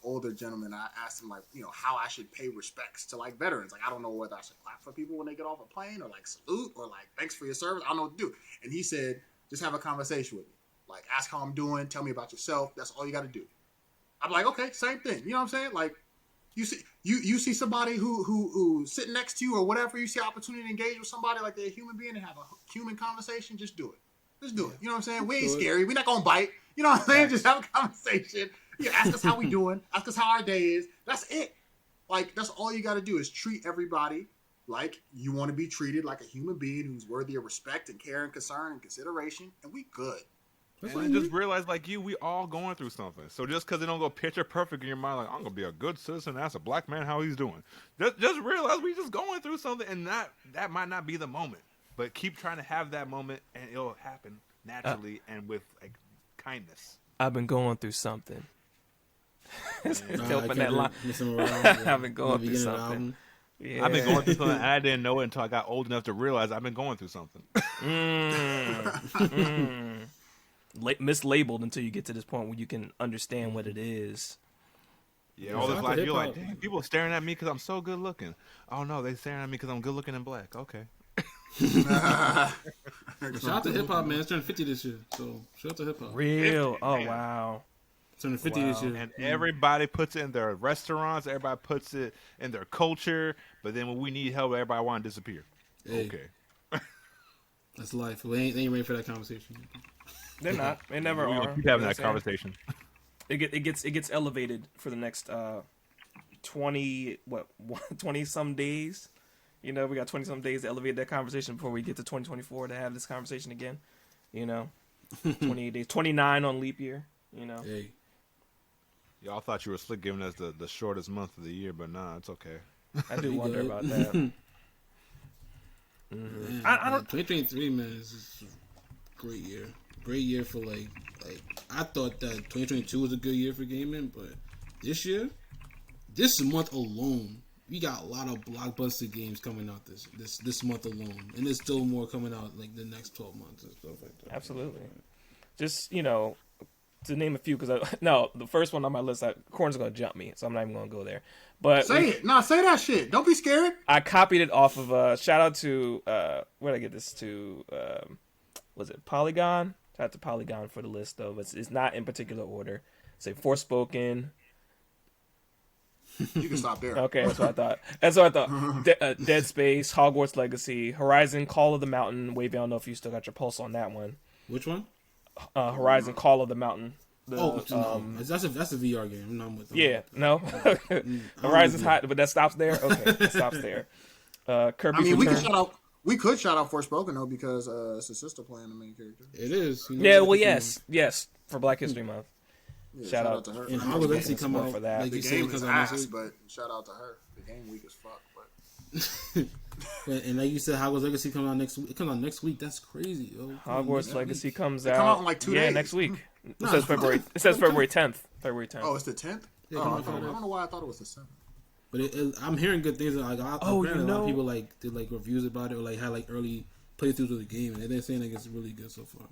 older gentleman. I asked him, like, how I should pay respects to, like, veterans. Like, I don't know whether I should clap for people when they get off a plane, or like salute, or like thanks for your service. I don't know what to do. And he said, just have a conversation with me. Like, ask how I'm doing. Tell me about yourself. That's all you got to do. I'm like, okay, same thing. You know what I'm saying? Like, you see somebody who sitting next to you or whatever. You see opportunity to engage with somebody like they're a human being and have a human conversation. Just do it. Just do it. You know what I'm saying? We ain't scary. We're not gonna bite. You know what I'm saying? Just have a conversation. Ask us how we doing. Ask us how our day is. That's it. Like, that's all you got to do is treat everybody like you want to be treated, like a human being who's worthy of respect and care and concern and consideration, and we good. And I just realized, like we all going through something. So just because it don't go picture perfect in your mind, like, I'm gonna be a good citizen, ask a black man how he's doing. Just realize we just going through something, and that might not be the moment, but keep trying to have that moment, and it'll happen naturally and with, like, kindness. I've been going through something. Open that line. I've been going through something. Yeah. I've been going through something, and I didn't know it until I got old enough to realize I've been going through something. Mislabeled until you get to this point where you can understand what it is. Yeah, all this life, you're like, dang, people are staring at me because I'm so good looking. Oh no, they're staring at me because I'm good looking and black. Okay. Shout out to hip hop, man. It's turning 50 this year, so shout out to hip hop. Real? 50, oh man. Wow. It's turning 50 this year, and everybody puts it in their restaurants. Everybody puts it in their culture. But then when we need help, everybody want to disappear. Hey, okay. That's life. They ain't ready for that conversation. They're not. They never are. Keep having that conversation. It gets elevated for the next 20 some days. We got 20 some days to elevate that conversation before we get to 2024 to have this conversation again. 28 days, 29 on leap year. Hey, Y'all thought you were slick giving us the shortest month of the year, but nah, it's okay. I do wonder about that. Man, I don't. 2023, man, is a great year. Great year for like I thought that 2022 was a good year for gaming, but this month alone, we got a lot of blockbuster games coming out this month alone, and there's still more coming out like the next 12 months and stuff like that. Absolutely. Just to name a few, because the first one on my list, Corn's gonna jump me, so I'm not even gonna go there. But say that shit. Don't be scared. I copied it off of shout out to where did I get this to? Was it Polygon? Shout out to Polygon for the list, though. It's not in particular order. Say Forspoken. You can stop there. Okay, that's what I thought. Dead Space, Hogwarts Legacy, Horizon, Call of the Mountain. Wavey, I don't know if you still got your pulse on that one. Which one? Horizon, Call of the Mountain. No, that's a VR game. No, I'm with them. Yeah, no. Horizon's hot, but that stops there. Okay, it stops there. Kirby's Return. We could shout out Forspoken though, because it's a sister playing the main character. It is. Yeah, well, yes, for Black History Month. Yeah, shout out to her. And Hogwarts Legacy come out for that. like The you game said, is ass, but shout out to her. The game weak as fuck, but. And like you said, Hogwarts Legacy comes out next week. It comes out next week. That's crazy, yo. Hogwarts Legacy comes out. Come out in like 2 days. Yeah, next week. It says February. It says February 10th. February 10th. Oh, it's the 10th. Yeah, I don't know why I thought it was the 7th. But I'm hearing good things. Like, apparently a lot of people did like reviews about it, or like had like early playthroughs of the game, and they're saying like it's really good so far.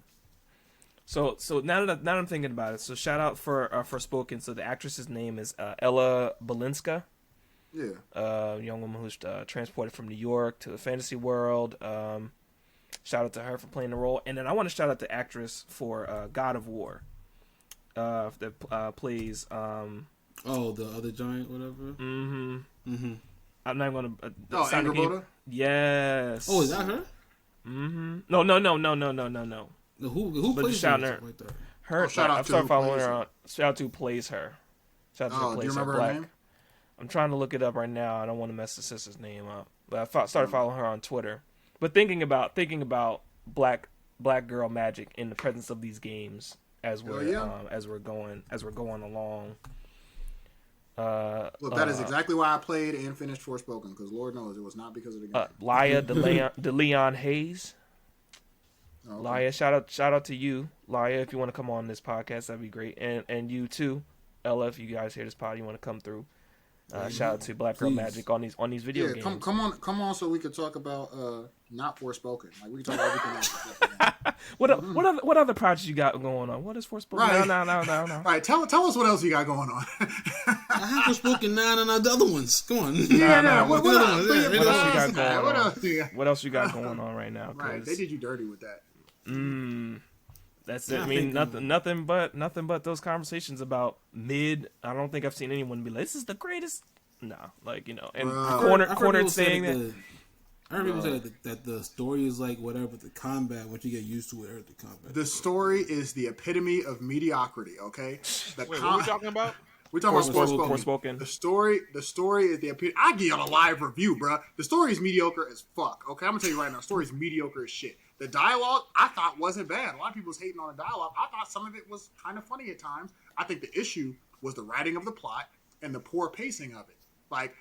So now that I'm thinking about it, so shout out for Forspoken. So the actress's name is Ella Balinska. Yeah. Young woman who's transported from New York to the fantasy world. Shout out to her for playing the role, and then I want to shout out the actress for God of War. That plays. Oh, the other giant, whatever. Mm-hmm. I'm not gonna. Angry Boda? Yes. Oh, is that her? Mm-hmm. No. Who plays shout her? Like that? Her. Shout out I to started who following plays her her. on. Shout out to who plays her. Shout out to who Do plays you remember her. her Black. name? I'm trying to look it up right now. I don't want to mess the sister's name up. But I started following her on Twitter. But thinking about black girl magic in the presence of these games as we're going along. Look, that is exactly why I played and finished Forspoken, because Lord knows it was not because of the game. Laya DeLeon Hayes. Okay. Laya, shout out to you, Laya. If you want to come on this podcast, that'd be great. And you too, Ella, if you guys hear this pod, you want to come through. Shout out to Black Girl Please. Magic on these video Yeah, games. come on, so we could talk about not Forspoken. Like we can talk about everything else. What other projects you got going on? What is Forspoken? Right. No. All right, tell us what else you got going on. I have Forspoken 9 and the other ones. Come on. What What else you got else? going on? What else you got? What else you got going on right now? Right, they did you dirty with that. That's it. I mean, nothing but those conversations about mid. I don't think I've seen anyone be like, "This is the greatest." No, like, you know, and cornered saying that. I heard people say that the story is like whatever, but the combat, once you get used to it, the combat. The story is the epitome of mediocrity. Okay. Wait, what are we talking about? We're talking about Forspoken. The story is the epitome. I give you a live review, bro. The story is mediocre as fuck. Okay, I'm gonna tell you right now. The story is mediocre as shit. The dialogue I thought wasn't bad. A lot of people was hating on the dialogue. I thought some of it was kind of funny at times. I think the issue was the writing of the plot and the poor pacing of it. Like,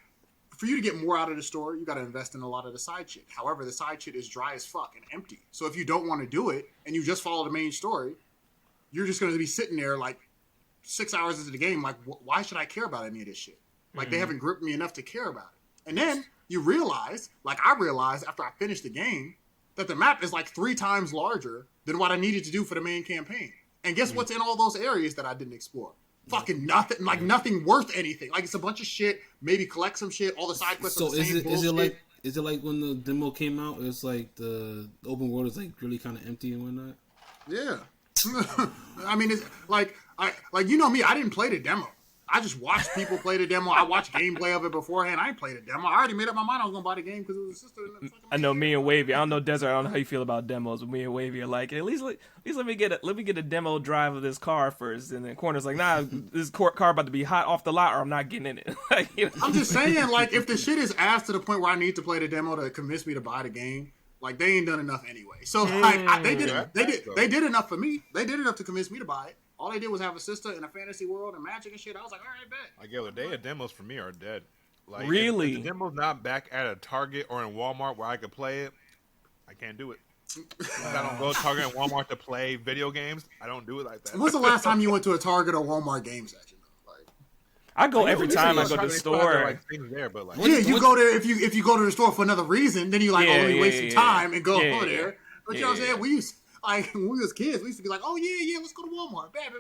for you to get more out of the story, you got to invest in a lot of the side shit. However, the side shit is dry as fuck and empty. So if you don't want to do it and you just follow the main story, you're just going to be sitting there like 6 hours into the game. Like, why should I care about any of this shit? Like, they haven't gripped me enough to care about it. And then you realize, like I realized after I finished the game, that the map is like 3 times larger than what I needed to do for the main campaign. And guess what's in all those areas that I didn't explore? Fucking nothing, like nothing worth anything. Like it's a bunch of shit. Maybe collect some shit. All the side quests. So are the same bullshit. is it like when the demo came out? It's like the open world is like really kind of empty and whatnot. Yeah. I mean, it's like you know me. I didn't play the demo. I just watched people play the demo. I watched gameplay of it beforehand. I didn't play the demo. I already made up my mind I was gonna buy the game because it was a sister. I know me and Wavey. I don't know Desert. I don't know how you feel about demos, but me and Wavey are like, at least let me get a demo drive of this car first. And then Corner's like, nah, this car about to be hot off the lot, or I'm not getting in it. Like, you know? I'm just saying, like, if the shit is ass to the point where I need to play the demo to convince me to buy the game, like they ain't done enough anyway. So like they did enough for me. They did enough to convince me to buy it. All they did was have a sister in a fantasy world and magic and shit. I was like, all right, bet. Like, yo, the day of demos for me are dead. Like, Really? if the demo's not back at a Target or in Walmart where I could play it, I can't do it. I don't go to Target and Walmart to play video games. I don't do it like that. When's the last time you went to a Target or Walmart game section? Like, I go every time I go to the store. Like, things there, but like, yeah, you go there if you go to the store for another reason, then you like, let me waste some time and go over there. But you know what I'm saying? We used when we was kids, we used to be like, oh yeah, let's go to Walmart. Bad.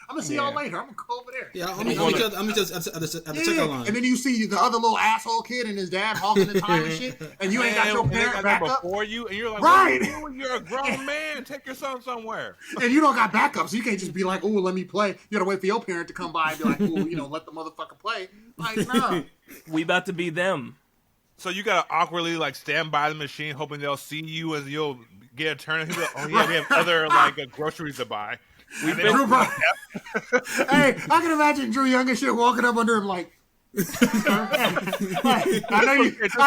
I'm gonna see y'all later. I'm gonna go over there. Yeah, I'm just at the checkout line. And then you see the other little asshole kid and his dad hogging the time and shit, and you ain't got your parent back up before you, and you're like, right? You're a grown man. Take your son somewhere. And you don't got backup, so you can't just be like, oh, let me play. You gotta wait for your parent to come by and be like, oh, let the motherfucker play. Like, nah. We about to be them. So you gotta awkwardly like stand by the machine, hoping they'll see you as you'll get a turn. And like, oh yeah, we have other like groceries to buy. Hey, I can imagine Drew Young and shit walking up under him like, I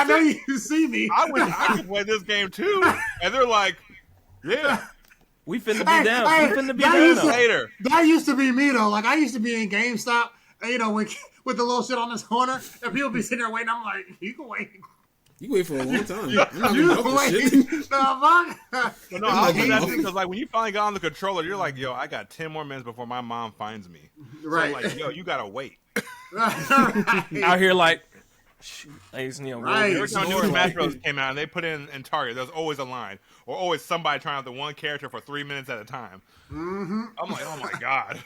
know you see me. I wish I could play this game too. And they're like, yeah. We finna be down. We finna be down later. That used to be me though. Like I used to be in GameStop, and, with the little shit on this corner, and people be sitting there waiting. I'm like, you can wait. You can wait for a long time. You can wait. No, I was that because like when you finally got on the controller, you're like, yo, I got 10 more minutes before my mom finds me. Right. So like, yo, you gotta wait. Out here like, right. Every time New Smash Bros. Came out and they put in Target, there's always a line or always somebody trying out the one character for 3 minutes at a time. Mm-hmm. I'm like, oh my god.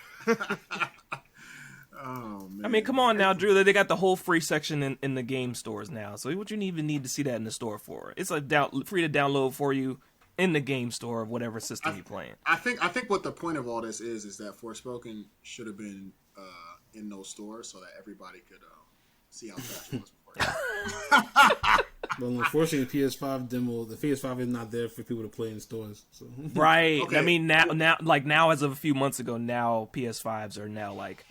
Oh, man. I mean, come on now, Drew. They got the whole free section in the game stores now. So what you even need to see that in the store for? It's like free to download for you in the game store of whatever system you're playing. I think what the point of all this is that Forspoken should have been in those stores so that everybody could see how fast it was before. Well, unfortunately, PS5 demo, the PS5 is not there for people to play in stores. So. Right. Okay. I mean, now as of a few months ago, now PS5s are now like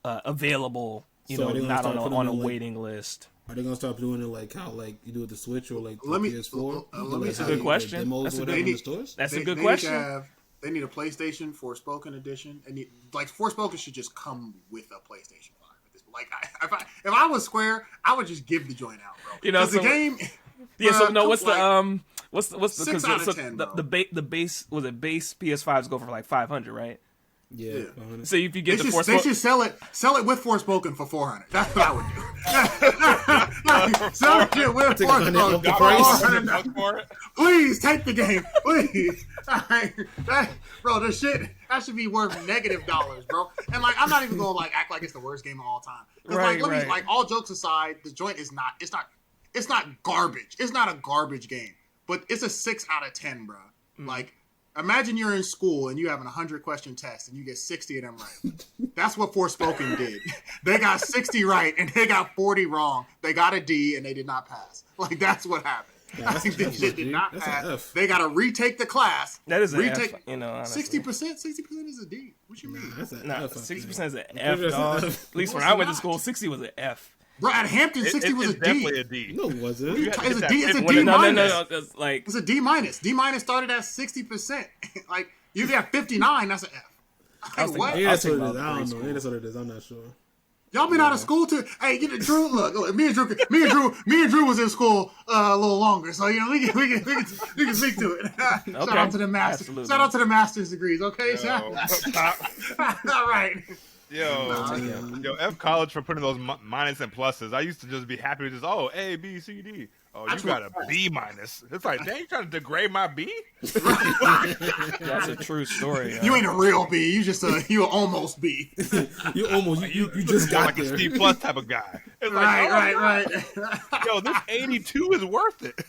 available. Not on a waiting list. Are they gonna start doing it like how like you do with the Switch or like the PS4? That's a good question. That's a good question. They need a PlayStation Forspoken edition, and Forspoken should just come with a PlayStation 5. Like, if I was Square, I would just give the joint out, bro. The game. Yeah. So no. What's the 6 out of 10, the base was it base PS5s go for like $500, right? Yeah. So if you get They should sell it with Forspoken for $400. That's what I would do. Sell it with Forspoken. Please take the game, please. Bro, this shit that should be worth negative dollars, bro. And like, I'm not even gonna like act like it's the worst game of all time. Right, like all jokes aside, the joint is not. It's not garbage. It's not a garbage game, but it's a 6 out of 10, bro. Like. Imagine you're in school and you have a 100-question test and you get 60 of them right. That's what Forspoken did. They got 60 right and they got 40 wrong. They got a D and they did not pass. Like, that's what happened. Yeah, this shit did not pass. They got to retake the class. That is an F, you know, honestly. 60% is a D. What you mean? That's an Nah, F. 60% is an F, dog. At least when I went to school, 60 was an F. Bro, at Hampton, 60 was a D. Definitely a D. No, it wasn't. It's a D. It's a D minus. No. It's a D minus. D minus started at 60%. Like, you got 59, that's an F. Like, what? Yeah, that's what it is. I don't know. Yeah, that's what it is. I'm not sure. Y'all been out of school too. Hey, get the Drew. Look, me and Drew was in school a little longer, so you know we can speak to it. Shout out to the masters. Absolutely. Shout out to the master's degrees. Okay, all right. Yo, F college for putting those minus and pluses. I used to just be happy with just A, B, C, D. Oh, you got a B minus. It's like, dang, you trying to degrade my B? That's a true story. You ain't a real B. You just you almost B. you just got like there. a C plus type of guy. It's right. Yo, this 82 is worth it.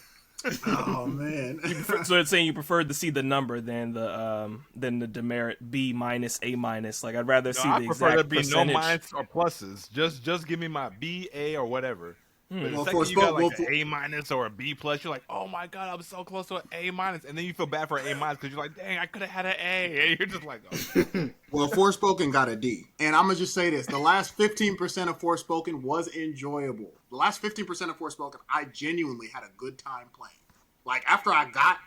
Oh man! So it's saying you preferred to see the number than the demerit B minus A minus. Like I'd rather see the exact percentage. I prefer there be no minus or pluses. Just give me my B, A, or whatever. But the second you got like an A minus or a B plus, you're like, oh my god, I'm so close to an A minus, and then you feel bad for an A minus because you're like, dang, I could have had an A, and you're just like, oh. Well, Forspoken got a D, and I'm gonna just say this: the last 15% of Forspoken was enjoyable. The last 15% of Forspoken, I genuinely had a good time playing. Like after I got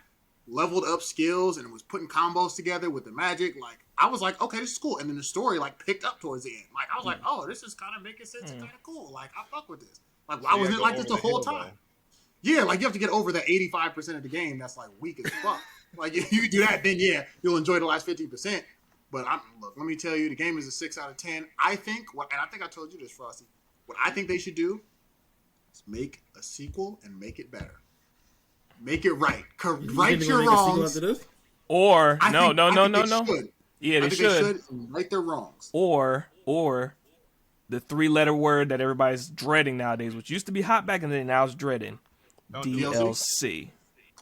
leveled up skills and was putting combos together with the magic, like I was like, okay, this is cool, and then the story like picked up towards the end. Like I was like, oh, this is kind of making sense and kind of cool. Like I fuck with this. Like, why wasn't it like this the whole time? Yeah, like you have to get over the 85% of the game that's like weak as fuck. Like if you do that, then yeah, you'll enjoy the last 15%. But look, let me tell you, the game is a 6 out of 10. I think and I think I told you this, Frosty. What I think they should do is make a sequel and make it better. Make it right. Right your wrongs. Or no. Should. Yeah, they should right their wrongs. Or the 3-letter word that everybody's dreading nowadays, which used to be hot back in the day, now it's dreading. DLC.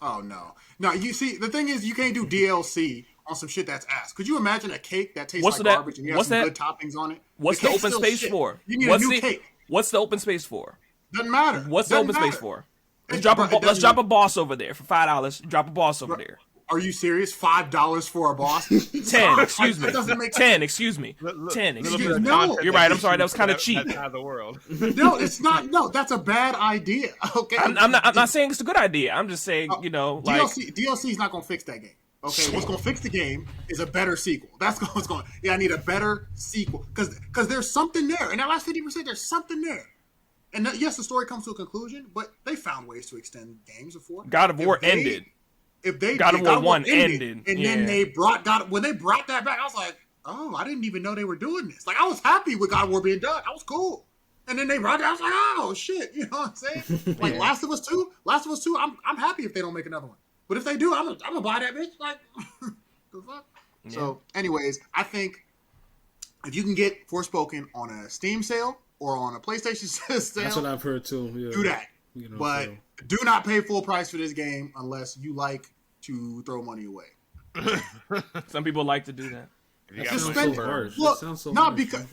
Oh, no. No, you see, the thing is, you can't do DLC on some shit that's ass. Could you imagine a cake that tastes like garbage and you have some good toppings on it? What's the open space for? You need a new cake. What's the open space for? Doesn't matter. What's the open space for? Let's drop a boss over there for $5. Drop a boss over there. Are you serious? $5 for a boss? 10, excuse me. 10, excuse me. 10, excuse me. No, you're right. I'm sorry. That was kind of cheap. That's out of the world. No, it's not. No, that's a bad idea. Okay. I'm not saying it's a good idea. I'm just saying, like DLC is not gonna fix that game. Okay, what's gonna fix the game is a better sequel. That's what's going. Yeah, I need a better sequel because there's something there. In that last 50%, there's something there. And yes, the story comes to a conclusion, but they found ways to extend games before. God of War ended. If they God of War 1 ended, and then they brought when they brought that back, I was like, oh, I didn't even know they were doing this. Like I was happy with God of War being done. I was cool. And then they brought it. I was like, oh shit, you know what I'm saying? Like Last of Us 2, I'm happy if they don't make another one. But if they do, I'm gonna buy that bitch. Like, the fuck. Yeah. So, anyways, I think if you can get Forspoken on a Steam sale or on a PlayStation sale, that's what I've heard too. Yeah. Do that. But do not pay full price for this game unless you like to throw money away. Some people like to do that.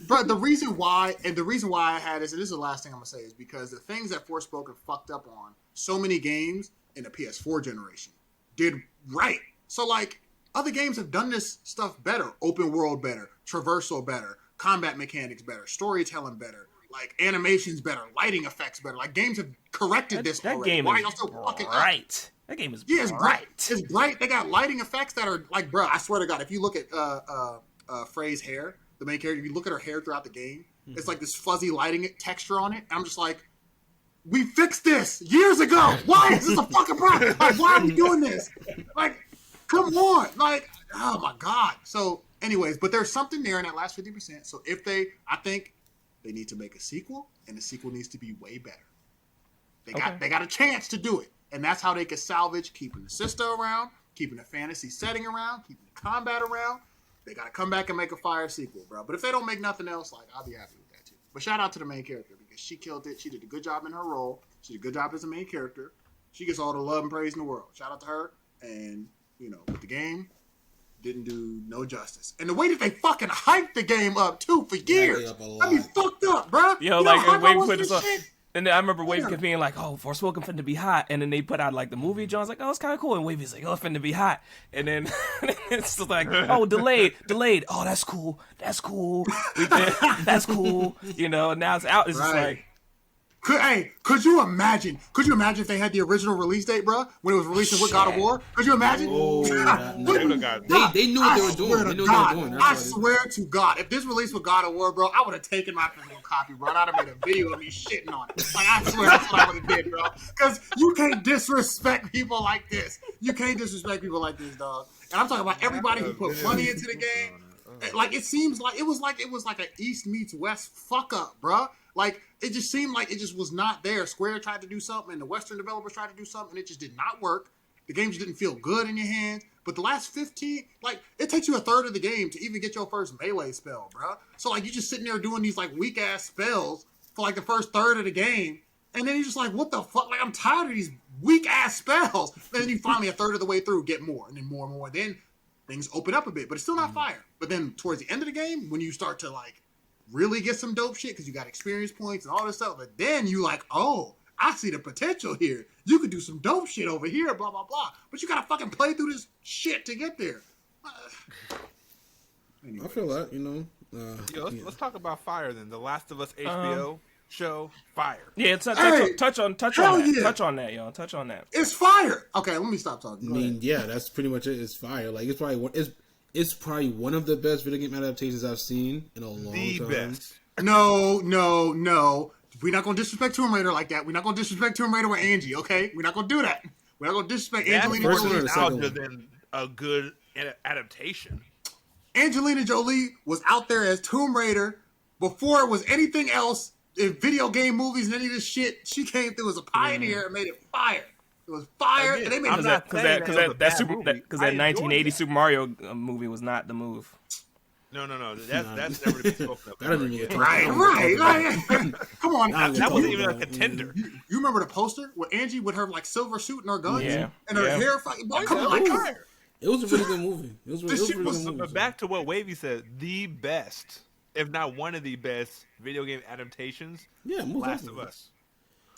But the reason why I had this, and this is the last thing I'm gonna say, is because the things that Forspoken fucked up on so many games in the PS4 generation did right. So like other games have done this stuff better, open world better, traversal better, combat mechanics better, storytelling better. Like animations better, lighting effects better. Like games have corrected this already. That game Why is y'all still fucking bright. That game is it's bright. It's bright. They got lighting effects that are like, bro. I swear to God, if you look at Frey's hair, the main character, if you look at her hair throughout the game, it's like this fuzzy lighting texture on it. And I'm just like, we fixed this years ago. Why is this a fucking problem? Like, why are we doing this? Like, come on. Like, oh my God. So Anyways, but there's something there in that last 50%. So I think they need to make a sequel, and the sequel needs to be way better. They got a chance to do it, and that's how they could salvage keeping the sister around, keeping the fantasy setting around, keeping the combat around. They got to come back and make a fire sequel, bro. But if they don't make nothing else, like, I'll be happy with that too. But shout out to the main character because she killed it. She did a good job in her role. She did a good job as a main character. She gets all the love and praise in the world. Shout out to her. And with the game, didn't do no justice. And the way that they fucking hyped the game up too for years, I mean, fucked up, bro. Yo, like Wavey put this on. And then I remember Wavey being like, "Oh, Forspoken finna be hot," and then they put out like the movie. John's like, "Oh, it's kind of cool," and Wavey's like, "Oh, it's finna be hot," and then it's just like, "Oh, delayed. Oh, that's cool. That's cool. That's cool." Now it's out. It's just like. Could you imagine? If they had the original release date, bro, when it was releasing with God of War? Could you imagine? They knew what they were doing. I swear to God, if this released with God of War, bro, I would have taken my physical copy, bro. And I'd have made a video of me shitting on it. Like, I swear that's what I would have did, bro. Because you can't disrespect people like this. You can't disrespect people like this, dog. And I'm talking about everybody who put money into the game. Like, it seems like it was like an East meets West fuck up, bro. Like, it just seemed like it just was not there. Square tried to do something, and the Western developers tried to do something, and it just did not work. The game just didn't feel good in your hands. But the last 15, like, it takes you a third of the game to even get your first melee spell, bro. So, like, you're just sitting there doing these, like, weak-ass spells for, like, the first third of the game. And then you're just like, what the fuck? Like, I'm tired of these weak-ass spells. And then you finally, a third of the way through, get more, and then more and more. Then things open up a bit, but it's still not fire. But then towards the end of the game, when you start to, like, really get some dope shit because you got experience points and all this stuff. But then you like, oh, I see the potential here. You could do some dope shit over here, blah, blah, blah. But you got to fucking play through this shit to get there. Anyway. I feel that, let's talk about fire then. The Last of Us HBO show, fire. Yeah, touch on that. Yeah. Touch on that, yo. Touch on that. It's fire. Okay, let me stop talking. I mean, yeah, that's pretty much it. It's fire. Like, it's probably one of the best video game adaptations I've seen in a long time. The best. No. We're not going to disrespect Tomb Raider like that. We're not going to disrespect Tomb Raider with Angie, okay? We're not going to do that. We're not going to disrespect Angelina Jolie. That's out than a good adaptation. Angelina Jolie was out there as Tomb Raider before it was anything else in video game movies and any of this shit. She came through as a pioneer and made it fire. It was fire, and they made because that 1980 Super Mario movie was not the move. No. That's never been spoken of. Right. Come on, that wasn't even a contender. You remember the poster with Angie with her like silver suit and her guns and her hair? Come on, it was a really good movie. It was a really good movie. But back to what Wavey said, the best, if not one of the best, video game adaptations. Yeah, Last of Us.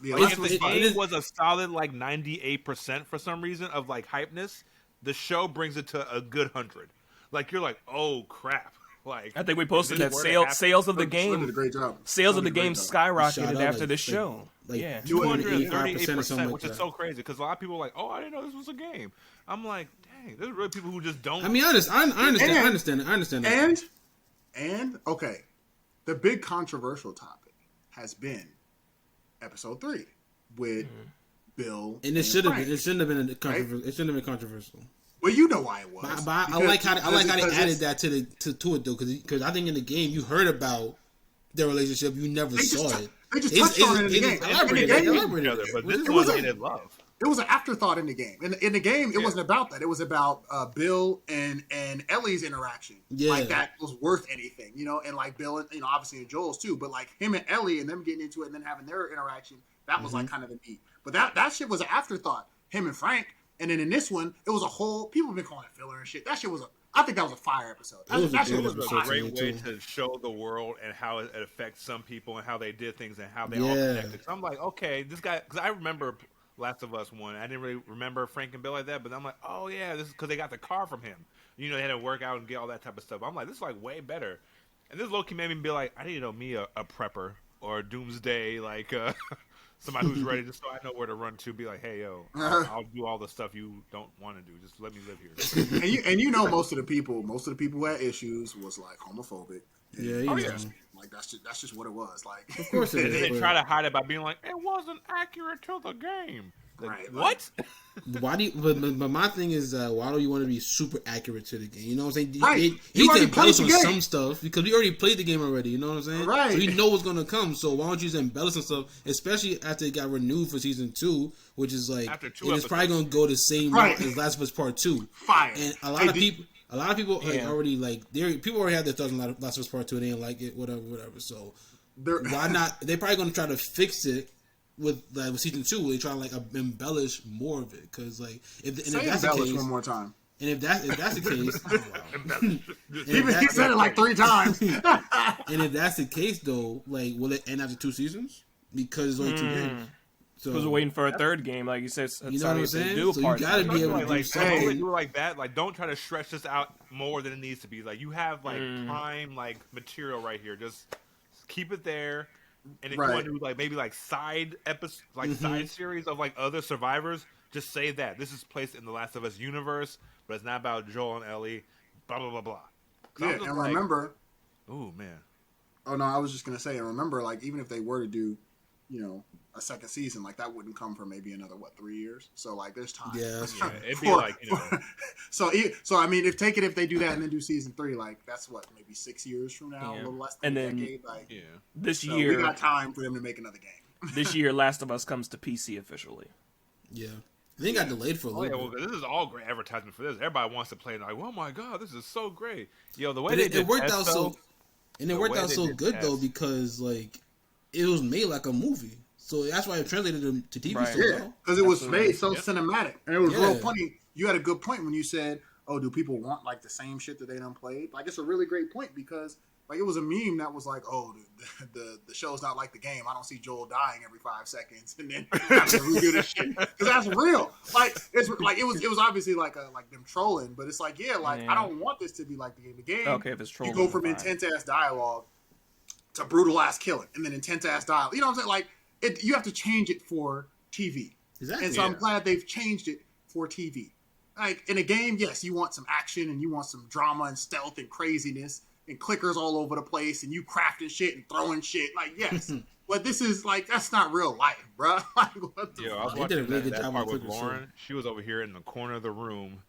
Yeah, like, if the game was a solid like 98% for some reason of like hypeness, the show brings it to a good 100. Like you're like, oh crap! Like I think we posted that sales of the game. Did a great job. Sales of the game skyrocketed after this show. Yeah, 238%, which is so crazy because a lot of people are like, oh, I didn't know this was a game. I'm like, dang, there's really people who just don't. I mean, I understand that. And okay, the big controversial topic has been Episode 3 with Bill. And it shouldn't have been controversial. It shouldn't have been controversial. Well, you know why it was. But I like how they added that to it though, because I think in the game you heard about their relationship, you never saw it. They just touched on it in the game. But this wasn't in love. It was an afterthought in the game. In the game, it wasn't about that. It was about Bill and Ellie's interaction. Yeah. Like, that was worth anything, and like Bill, and, obviously and Joel's too, but like him and Ellie and them getting into it and then having their interaction, that was like kind of the meat. But that shit was an afterthought, him and Frank. And then in this one, it was a whole, people have been calling it filler and shit. That shit was I think that was a fire episode. That shit was a great way to show the world and how it affects some people and how they did things and how they all connected. So I'm like, okay, this guy, because I remember Last of Us 1. I didn't really remember Frank and Bill like that, but I'm like, oh yeah, this is because they got the car from him. They had to work out and get all that type of stuff. I'm like, this is like way better. And this low-key made me be like, I need to know me a prepper or a doomsday, like somebody who's ready, just so I know where to run to. Be like, hey yo, I'll do all the stuff you don't want to do. Just let me live here. and most of the people who had issues was like homophobic. Like that's just what it was. Like, of course, they try to hide it by being like, it wasn't accurate to the game. Like, Right, what? Why do you? But my thing is, why do you want to be super accurate to the game? You know what I'm saying? Right. You You need to already played embellish the on game. some stuff because we already played the game already. You know what I'm saying? Right. So you know what's gonna come. So why don't you just embellish on stuff, especially after it got renewed for season 2, which is like After 2 it's probably gonna go the same Right. route as Last of Us Part 2. Fire. And a lot of people like, Yeah. already like people already had their thoughts on Last of Us Part 2. They didn't like it, whatever. So why not? They're probably gonna try to fix it. With season 2, they try to like embellish more of it because like if that's the embellish case, one more time. and if that's the case, He said it like 3 times. and if that's the case though, like will it end after 2 seasons? Because it's only 2 games. So Because we're waiting for a third game, like you said. you know what I'm saying? Do a So you part gotta two. be able to do Like, something. don't do it like that. Like, don't try to stretch this out more than it needs to be. Like, you have like prime like material right here. Just keep it there. And if you want to do like maybe like side episodes, like side series of like other survivors, just say that this is placed in the Last of Us universe, but it's not about Joel and Ellie. Blah blah blah blah. Yeah, and remember. Oh man. Oh no, I was just gonna say, and remember, like even if they were to do, a second season, like that wouldn't come for maybe another 3 years. So like there's time. Yeah, It'd be like So I mean, if they do that and then do season 3, like that's maybe 6 years from now, a little less than And a then- decade. Like This so year, we got time for them to make another game. this year, Last of Us comes to PC officially. Yeah, I think it got delayed for a Oh yeah, little well, bit. this is all great advertisement for this. Everybody wants to play it. Like, oh my god, this is so great. Yo, the way But they it did worked Tess, out though, so, and it worked way out they so did good Tess. though because like it was made like a movie. So that's why it translated to TV Right. so Yeah, well. because it was Absolutely. made so cinematic, and it was Yeah. real funny. You had a good point when you said, "Oh, do people want like the same shit that they done played?" Like it's a really great point because like it was a meme that was like, "Oh, the show's not like the game. I don't see Joel dying every 5 seconds, and then have to redo this shit because that's real." Like it's like it was obviously like them trolling, but it's like I don't want this to be like the game. The game, Okay, if it's you trolling, go from fine. intense ass dialogue to brutal ass killing, and then intense ass dialogue. You know what I'm saying? Like you have to change it for TV. Exactly. And so I'm glad they've changed it for TV. Like in a game, yes, you want some action and you want some drama and stealth and craziness and clickers all over the place and you crafting shit and throwing shit. Like yes, but this is like that's not real life, bro. Like what the Yo, I was They did a watching really good that job part on with Clickers, Lauren. She was over here in the corner of the room,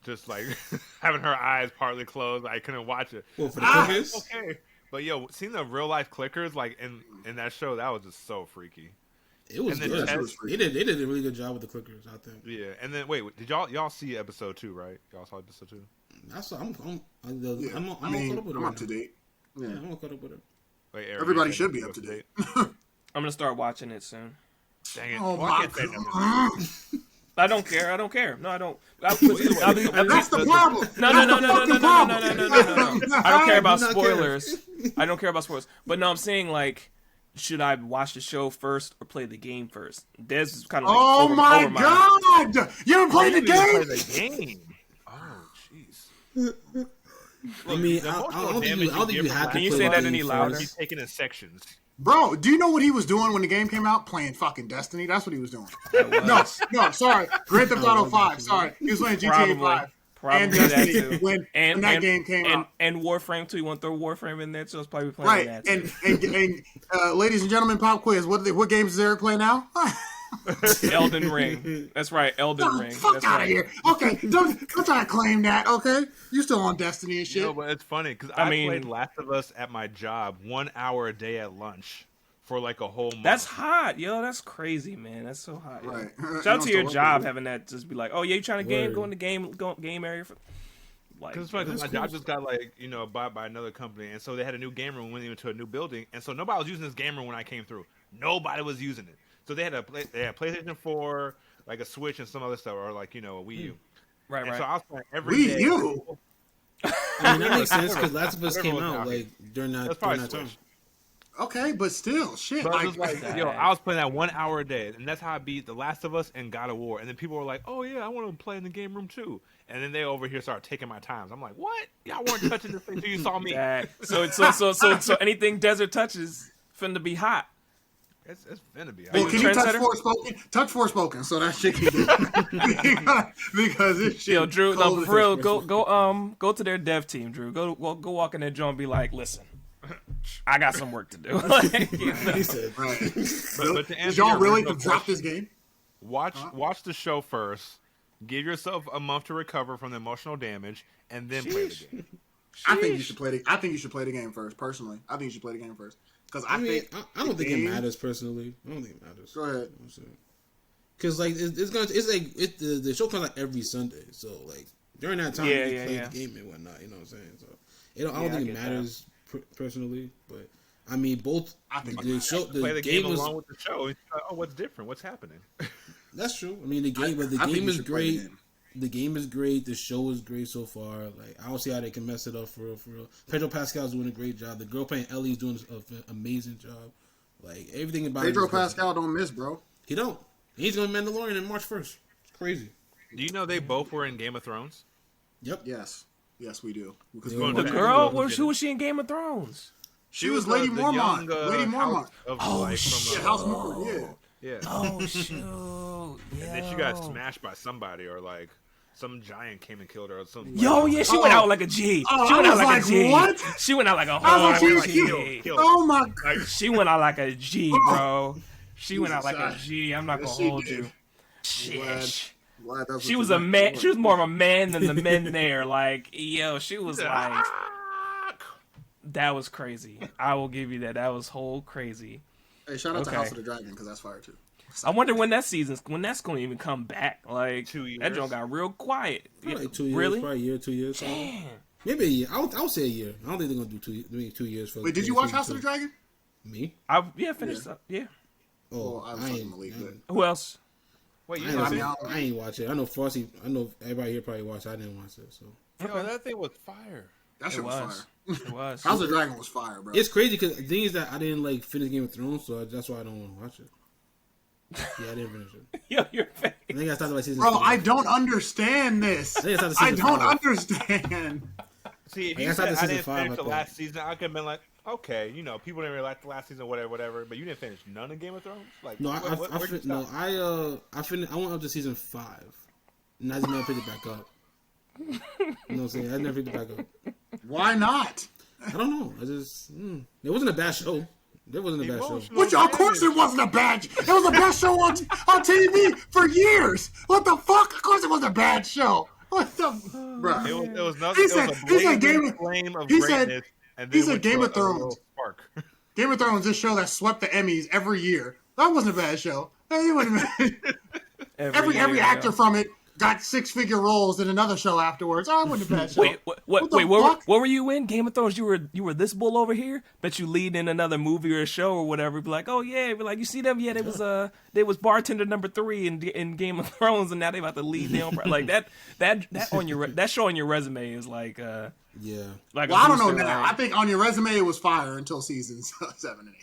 just like having her eyes partly closed. I couldn't watch it. Well, for the clickers, Okay, but yo, seeing the real life clickers like in that show, that was just so freaky. it was and then good. Tess- They did a really good job with the clickers, I think. Yeah, and then wait, did y'all see episode 2? Right? Y'all saw episode 2? That's I'm Yeah. I'm I all mean, caught up with it. I'm right up to now. date. Yeah, Yeah. I'm all caught up with it. Wait, Eric, Everybody you said should be you up to date. I'm gonna start watching it soon. Dang it! Oh Well, I my can't say nothing. god. I don't care. No, I don't. That's the problem. No. I don't care about do not care. spoilers. I don't care about spoilers. But no, I'm saying like, should I watch the show first or play the game first? Des is kind of like Oh over my my god! You haven't played the You didn't game? play the game. Oh, jeez. I mean, The I emotional don't think damage you give have from to Can you play say the that game any first. louder? He's taken in sections. Bro, do you know what he was doing when the game came out? Playing fucking Destiny. That's what he was doing. No, sorry. Grand Theft Auto 5. Sorry. He was playing GTA 5. And Probably that Destiny too. when that game came out. And Warframe too. You want to throw Warframe in there? So it's probably playing Right. that. And ladies and gentlemen, pop quiz. What games does Eric play now? Elden Ring. That's right, Elden Ring. Fuck That's out right. of here. Okay, don't try to claim that. Okay, you still on Destiny and shit. No, but it's funny because I I mean- played Last of Us at my job 1 hour a day at lunch for like a whole month. That's hot, yo. That's crazy, man. That's so hot. Yo. Right. Shout You out know, to your so job what- having that. Just be like, oh yeah, you trying to game? Word. Go in the game area for. Like, Because it's funny, 'cause That's my job cool. just got like bought by another company, and so they had a new game room. We went into a new building, and so nobody was using this game room when I came through. Nobody was using it. So they had PlayStation 4, like a Switch, and some other stuff, or like a Wii U. right, And right. so I was playing every Wii day. U? I mean, that makes sense because Last of Us came Everyone out now. like during That's that probably time. Switch. Okay, but still, shit. But Like, it was like, I was playing that 1 hour a day, and that's how I beat The Last of Us and God of War. And then people were like, "Oh yeah, I want to play in the game room too." And then they over here started taking my times. I'm like, "What? Y'all weren't touching this thing until you saw me." So anything desert touches finna be hot. It's finna be. well, you can you touch trendsetter? Forspoken? Touch Forspoken, so that shit can do. because this shit. Yo, Drew, cold no, as for real, hell. go to their dev team, Drew. Go walk in their joint and be like, listen, I got some work to do. Like, He said, Right. But to Did answer y'all your really original drop question- this game? Watch the show first. Give yourself a month to recover from the emotional damage, and then play the game. I think you should play the game first. Personally, I think you should play the game first because I don't think it matters. Personally, I don't think it matters. Go ahead. Because like the show comes out every Sunday, so like during that time you play the game and whatnot. You know what I'm saying? So I don't think it matters personally, but I mean both. I think the show, play the game along with the show. It's like, oh, what's different? What's happening? That's true. I mean the game is great. The game is great. The show is great so far. Like I don't see how they can mess it up for real. Pedro Pascal's doing a great job. The girl playing Ellie's doing an amazing job. Like everything about Pedro Pascal don't miss, bro. He don't. He's going to be Mandalorian in March 1st. It's crazy. Do you know they both were in Game of Thrones? Yep. Yes, we do. Because The girl, who was she in Game of Thrones? She was Lady Mormont. Lady Mormont. House Mormont. Yeah. Oh shoot! And then she got smashed by somebody, or like some giant came and killed her, or something. Yo, yeah, she went out like a G. She went out like a G. What? She went out like a G. Oh my god! She went out like a G, bro. She went out like a G. I'm not gonna hold you. Shit. She was a man. She was more of a man than the men there. Like, yo, she was like, that was crazy. I will give you that. That was whole crazy. Hey, shout out to House of the Dragon because that's fire too. I wonder when that's going to even come back. Like 2 years. That joint got real quiet. Probably 2 years. Really? Probably a year, 2 years. Damn. Maybe a year. I'll say a year. I don't think they're gonna do 2 years for. Wait, did you watch House of the Dragon? Me? I finished up. Yeah. Oh, I was fucking Malik, but Who else? Wait, I ain't watch it. I know Frosty. I know everybody here probably watched it. I didn't watch it. So yo, that thing was fire. that shit was fire. It was. House of the Dragon was fire, bro. it's crazy because the thing is that I didn't like finish Game of Thrones, so that's why I don't want to watch it. Yeah, I didn't finish it. Yo, your face. I think I started by season. Bro, 5. I don't understand this. I don't understand. See, if I you guess said after I season didn't 5, finish I the thought. last season, I could have been like, okay, you know, people didn't really like the last season, whatever. But you didn't finish none of Game of Thrones. Like, No, where'd you stop? I finished. I went up to season 5, and I just never picked it back up. You know what I'm saying? I never picked it back up. Why not? I don't know. I just it wasn't a bad show. It wasn't a bad show. Which, of course, it wasn't a bad. It was the best show on TV for years. What the fuck? Of course, it was a bad show. What the, bro? It was nothing. He said Game of Thrones. Game of Thrones, this show that swept the Emmys every year. That wasn't a bad show. It wasn't bad. Every actor from it got 6-figure roles in another show afterwards. Oh, it wasn't a bad show. Wait, what were you in? Game of Thrones? You were this bull over here? Bet you lead in another movie or a show or whatever. Be like, oh yeah, be like, you see them? Yeah, they was bartender number 3 in Game of Thrones, and now they about to lead them. Like that on your that show on your resume is like Yeah. Like well, I don't know now. I think on your resume it was fire until seasons 7 and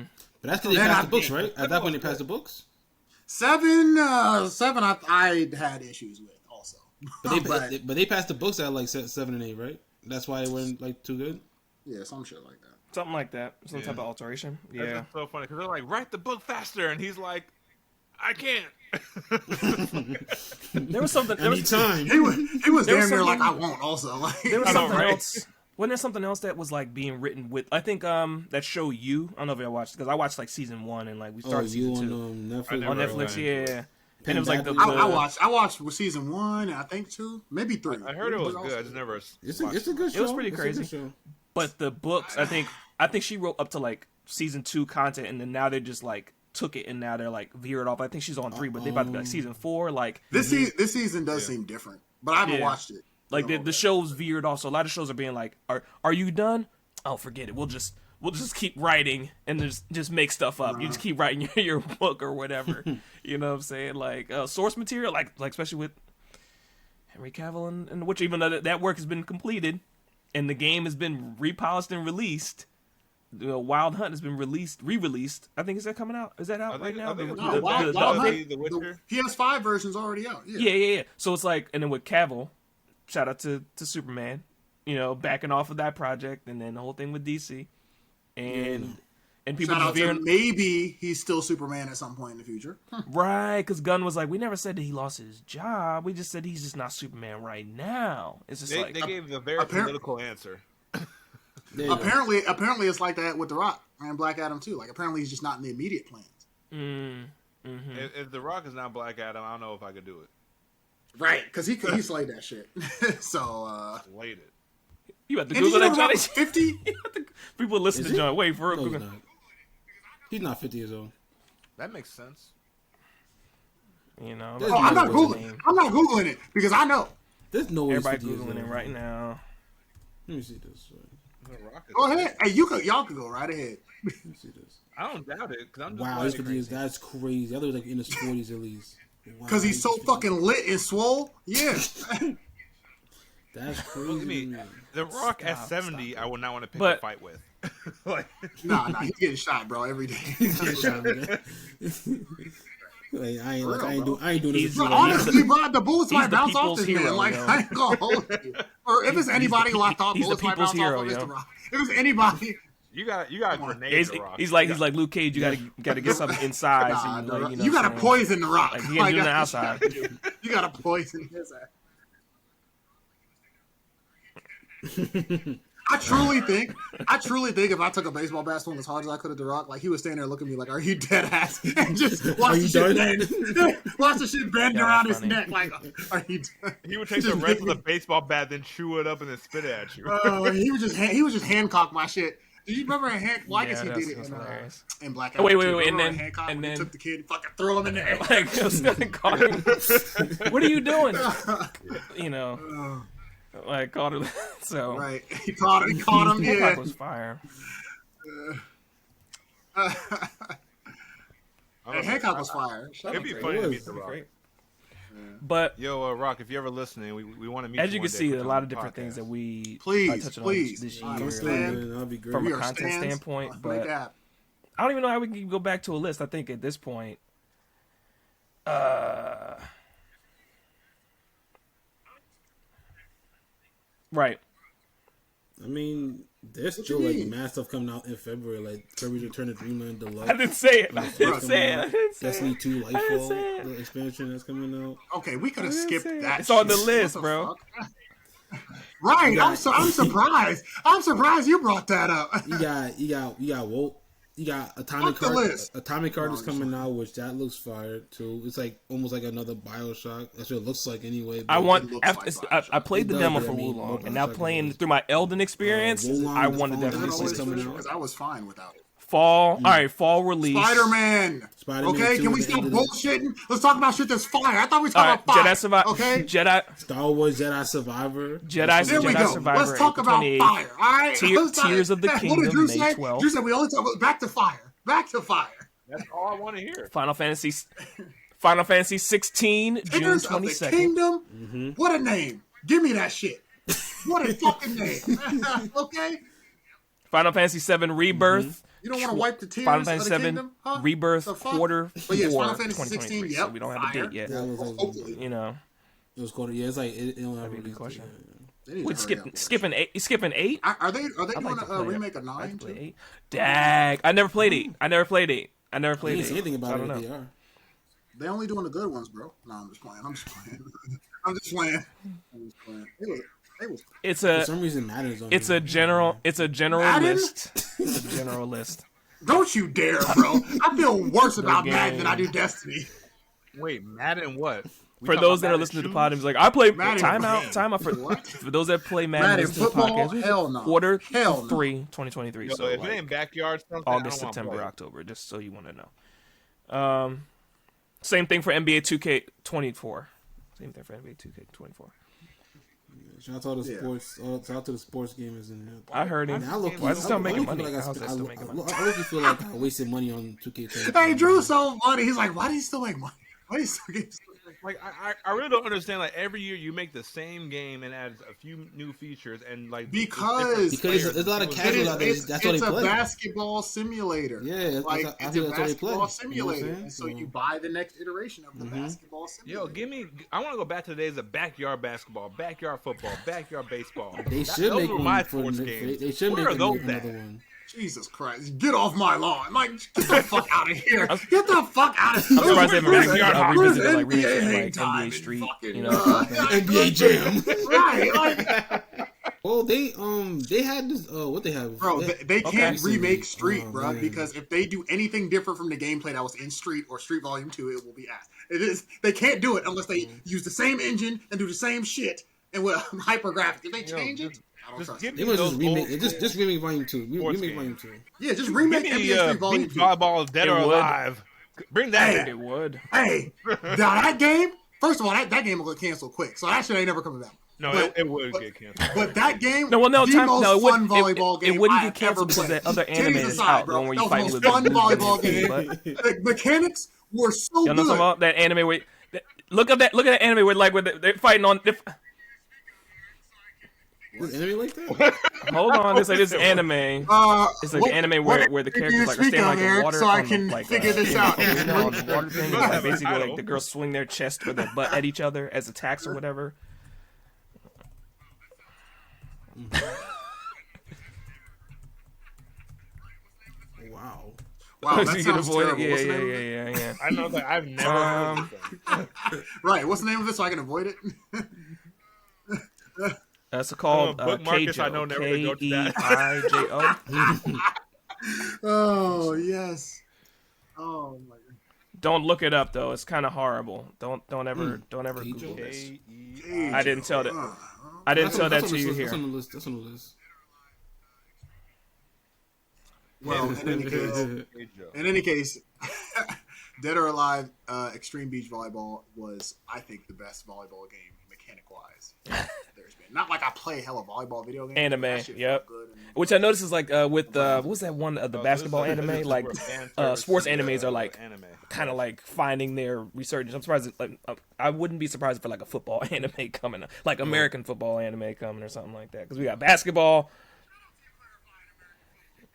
8. But that's because they passed the books, right? At that point, they passed the books. 7, I had issues with also. But they passed the books at like 7 and 8, right? That's why it weren't like too good. Yeah, some shit like that. something like that. Some type of alteration. Yeah. That's so funny because they're like, write the book faster, and he's like, I can't. There was something. Anytime. He was damn near like I won't. Also, like There was something else. Wasn't there something else that was like being written with? I think that show You. I don't know if y'all watched because I watched like season 1 and like we started season 2 Netflix. on Netflix. Yeah, and it was like I watched season 1 and I think 2, maybe 3. I heard it was good. I just never. It's a good show. It was pretty crazy. But the books, I think she wrote up to like season 2 content, and then now they just like took it and now they're like veered off. I think she's on 3, but they about to be like season 4. Like this season does seem different, but I haven't watched it. Like the show's veered off, so a lot of shows are being like, "Are you done? Oh, forget it. We'll just keep writing and just make stuff up. You just keep writing your book or whatever. You know what I'm saying? Like source material, like especially with Henry Cavill and which even though that work has been completed and the game has been repolished and released. Wild Hunt has been re-released. I think is that coming out? Is that out right now? Wild Hunt, the PS5 version's already out. Yeah. So it's like, and then with Cavill. Shout out to Superman, backing off of that project, and then the whole thing with DC, and people shout just out to maybe he's still Superman at some point in the future, right? Because Gunn was like, we never said that he lost his job. We just said he's just not Superman right now. It's just they gave the very political answer. Apparently, it's like that with The Rock and Black Adam too. Like apparently, he's just not in the immediate plans. Mm-hmm. If The Rock is not Black Adam, I don't know if I could do it. Right, because he slayed that shit. So, Slayed it. You have to and did Google you know that, Rock Johnny. was 50? People listen Is to he? John. Wait, for No, real. he's not. He's not 50 years old. That makes sense. You know, There's Oh, I'm not no way. Googling. I'm not Googling it because I know. There's no way. everybody he's 50 years googling it old. right now. Let me see this. The Rock is- Go ahead. Hey, y'all can go right ahead. Let me see this. I don't doubt it because I'm just Wow, like, he's 50 years. That's crazy. I thought he was like in his 40s at least. Wow, Because he's so 50. fucking lit and swole. Yeah. That's Look crazy. at me. The Rock at Stop, 70, I would not want to pick But- a fight with. Like, Nah, he's getting shot, bro, every day. Like, I ain't For real, doing this. He's- with Bro, you. honestly, bro, the bullets He's might the bounce off people's this hero, man. Like, yo. I ain't gonna hold you. Or if it's anybody who I thought he's the bullets might people's bounce hero, off of, yo. it's The Rock. If it's anybody, you got a grenade. He's, The Rock. he's like Luke Cage. You gotta get something inside. nah, and, The like, Rock- you know you what gotta I'm saying? poison The Rock. Like, he can't do it on the that's what outside. you gotta do. You gotta poison his ass. I truly think if I took a baseball bat swing as hard as I could at The Rock, like he would stand there and look at me like, "Are you dead ass?" And just watch you the shit done? bend, watch the shit bend Yeah, around that's his funny. neck. Like, are you done? He would take the Just rest of make the baseball bat, then chew it up, and then spit it at you. He was just Hancock my shit. Do you remember in Hancock? Well, I guess he that's- did it that's hilarious. in Black Oh, wait, Adam. wait, too. and Remember then- in Hancock and when he then- took the kid, and fucking threw him in there. Like, I was gonna call him. What are you doing? You know, like called him. So Right, he caught him. Hancock Yeah. was fire. And Hancock was fire. Shut It'd up, be Drake. funny to was. meet The Rock. Great. But Yo, Rock, if you're ever listening, we want to meet as you you one can day see, for a some lot of different podcast. things that we Please, touching please. on this I year. Come understand. through, man. That'd be great. From We a are content stands. standpoint, Make but it happen. I don't even know how we can go back to a list. I think at this point, right. I mean, there's What still you like mean? mad stuff coming out in February, like Kirby's Return to Dreamland Deluxe. I didn't say it. I Stuff didn't coming say it. out. I didn't say Destiny it. 2 I didn't Lightfall, say it. the expansion that's coming out. Okay, we could have didn't skipped say it. that. It's on the shit. list, What bro. fuck? Right, got- I'm surprised. I'm surprised you brought that up. You got Wolt. You got Atomic Fuck the Heart. list. Atomic Heart No, is I'm coming out, which that looks fire too. It's like almost like another BioShock. That's what it looks like anyway. I but- want. looks After, like I played the It does, demo but for I mean, Wulong, Mobile and now Sucker playing is- through my Elden experience, Wulong I is want to on That definitely Netflix see always some coming true, out. because I was fine without it. fall. All right, fall release. Spider-Man. Spider-Man Okay, 2 can we at the stop end of the- bullshitting? Let's talk about shit that's fire. I thought we were All talking right, about fire. Jedi Survivor. Okay, Jedi. Star Wars Jedi Survivor. Jedi- there we Jedi go. Survivor, Let's talk April about 28th. fire. All right, Let's talk- Tears of the What did Kingdom, Drew May say? 12th. Drew said we only talk about back to fire. Back to fire. That's all I want to hear. Final Fantasy 16, June Tears of the 22nd. Kingdom. What a name. Give me that shit. What a fucking name. Okay, Final Fantasy 7 Rebirth. you don't want to wipe the tears Final of Fantasy the 7 kingdom, huh? Rebirth The fuck? quarter But yes, 4 Final Fantasy 2023. 16. So Yep, we don't have a fire. date yet. That was like- Hopefully. You know, It was called. Yeah, it's like it don't have That'd be a a good release question. date, yeah. They need to Wait, hurry up. skipping 8. You skipping 8? Are they I'd doing like to a play remake of I'd like 9 to play too? 8. Dag. I never played 8. I never played 8. I didn't say anything So I about don't it. know. They are. They only doing the good ones, bro. No, I'm just playing. I'm just playing. I'm just playing. It was It's For a some reason, matters. it's a general Madden? list. It's a general list. Don't you dare, bro. I feel worse about game. Madden than I do Destiny. Wait, Madden what? We For talking those about that are Madden listening to the shoes? pod and be like, I play Madden time out for What? for those that play Madden, Madden listen to the football? podcast. Hell no. Quarter Hell no. 3, 2023. Yo, So if like, it ain't backyard stuff, August, I don't wanna September, play. October, just so you want to know. Same thing for NBA 2K24. Same thing for NBA 2K24. Shout out to all the Yeah. sports. Shout out to the sports gamers in here. I heard him. I look. Why is it still making money? Like How's it still making money? I look feel like I wasted money on 2K. Hey, Drew's so funny. He's like, why do you still make money? Why do you still get? Like I really don't understand. Like every year you make the same game and add a few new features and like Because Because there's a lot of It casuals is, out there. it's That's all they it's a play. basketball simulator. Yeah, that's- like I it's feel a that's all they play. basketball You know what I'm simulator, saying? and so So- you buy the next iteration of the basketball simulator. Yo, give me. I want to go back to the days of backyard basketball, backyard football, backyard baseball. They should those make were one my for. sports They games. should Where make are those another at? one. Jesus Christ, get off my lawn! Like, get the fuck out of here! Get the fuck out of here! I'm surprised they haven't revisited like NBA NBA hang time NBA and Street. fucking, You know, NBA NBA Jam. Right, like, Well, they had this. What they have, Bro, they can't recently. remake Street, Oh, bro, man. because if they do anything different from the gameplay that was in Street or Street Volume 2, it will be ass. It is. They can't do it unless they use the same engine and do the same shit and with hyper graphics. If they change it, I don't trust it. They must just remake it. Just remake Volume 2. Remake Volume 2. Yeah, just remake Give me NBA Street Volume beach 2. volleyball, dead It or would. alive. Bring that back. It would. Hey, now that game, first of all, that game will get canceled quick, so that shit ain't never coming back. No, But- it would get canceled. But that game, No, well, no, the time, most no, it fun wouldn't. volleyball game It wouldn't I get have ever canceled because played. that other anime Titties is aside, out. bro. The one where That you was fight the with most fun the volleyball game. But The mechanics were so you know what I'm good. talking about? That anime where look at that anime where like where they're fighting on. This anime like that? Hold on, this anime. It's like what- the anime what where the do you characters like are speak standing of, like in Eric, water so I on can the, like, figure this out. on the water thing. It's like basically Title. like the girls swing their chest with their butt at each other as attacks or whatever. Wow. Wow, So that you can sounds avoid terrible. it. What's the name of it? Yeah. I know that I've never heard of this. Right, what's the name of it so I can avoid it? That's called bookmark this, I know Keijo. never to go to that. Keijo. Oh, yes. Oh, my God. Don't look it up though. It's kind of horrible. Don't ever Google this. I didn't tell that. I didn't tell that to you That's here. on the list. That's on the list. Well, in any case, Dead or Alive, Extreme Beach Volleyball was, I think, the best volleyball game mechanic-wise there's been. Not like I play hella volleyball video games. Anime, That shit yep. felt good and- Which I noticed is like with what was that one the basketball anime? Like sports animes are like kind of like finding their resurgence. I'm surprised. Like I wouldn't be surprised for like a football anime coming, like American football anime coming or something like that. Because we got basketball.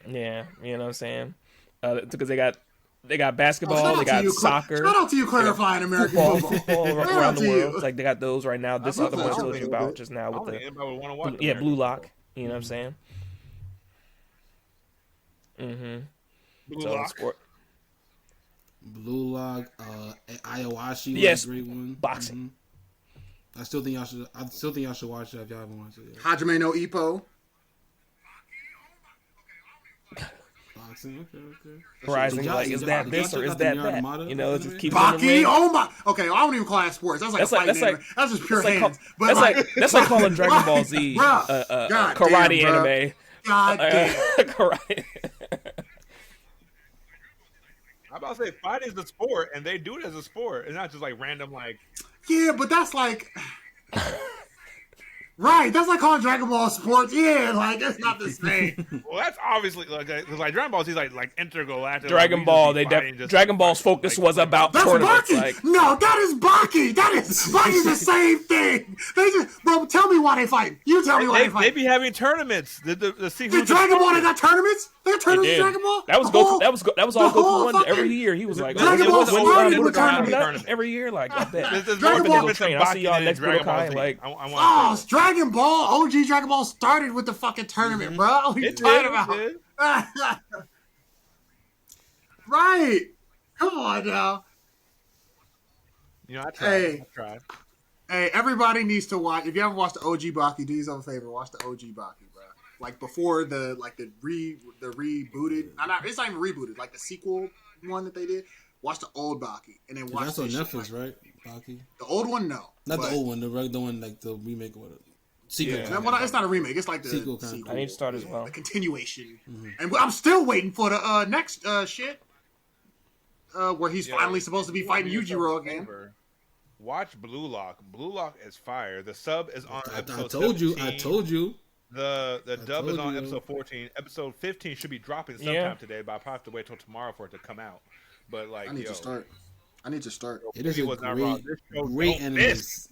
Yeah, you know what I'm saying? Because they got basketball, Shout they out to got you, soccer, Shout out to you clarifying American football. football Shout around out the to world. you. It's like they got those right now. This other one I football. told you about just now I with don't think the anybody would want to watch yeah American Blue football. Lock. You know what I'm saying? Mm-hmm. Blue So Lock. sport. Blue Lock, Ayawashi was Yes, a great one. boxing. I still think y'all should watch that if y'all haven't watched it yet. Hajime no Ippo. Boxing, okay. Rising, Did y'all- like, is did that y'all this or check is out the that Mirai that? Mata You know, it anime? just keeps on the Baki, ring. oh my. Okay, I don't even call that sports. That's like That's a like fighting anime. That's just pure hands. But that's like calling Dragon Ball Z Bruh, God karate damn, bruh. anime. God damn. Karate. I'm about to say fighting is a sport, and they do it as a sport. It's not just like random like. Yeah, but that's like. Right, that's like calling Dragon Ball sports. Yeah, like it's not the same. Well, that's obviously like because like Dragon Ball Z like intergalactic. Dragon like, Ball. we just be fighting just, Dragon Ball's like, focus like, was about That's tournaments. Baki. Like No, that is Baki. Baki's the same thing. They just, bro, tell me why they fight. You tell me why they They fight. be having tournaments. The see Did who's the Dragon Ball they strongest. got tournaments? They got they tournaments in did. Dragon Ball. That was The Goku. whole- That was the all whole Goku won fucking- every year. He was like, Dragon "Oh, Ball when's the started round with tournament?" tournaments. Every year, like I bet. There's Dragon more Ball- difference in I'll see y'all Baki than next Dragon Ball Budokai, Z. like- I Oh, want it's Dragon Ball. OG Dragon Ball started with the fucking tournament, bro. What are you It talking did, about? it did. Right. Come on now. You know, I tried. Hey. I tried. Hey, everybody needs to watch. If you haven't watched the OG Baki, do yourself a favor. Watch the OG Baki, bro. Like before the rebooted. It's not even rebooted. Like the sequel one that they did. Watch the old Baki and then watch That's on this shit, Netflix, like, right? Baki. The old one, no. Not But- the old one, the one like the remake or whatever. Sequel. Yeah. No, well, it's not a remake. It's like the Sequel kind of- sequel. I need to start as well. The continuation. Mm-hmm. And I'm still waiting for the next shit. Where he's Yo, finally supposed to be you fighting do yourself Yujiro a again. favor. Watch Blue Lock. Blue Lock is fire. The sub is on I episode told you. 17. I told you. The dub is told on you. episode 14. Episode 15 should be dropping sometime Yeah. today, but I'll probably have to wait till tomorrow for it to come out. But like, I need yo, to start. It is he a was not wrong. great, This show great don't anime. miss.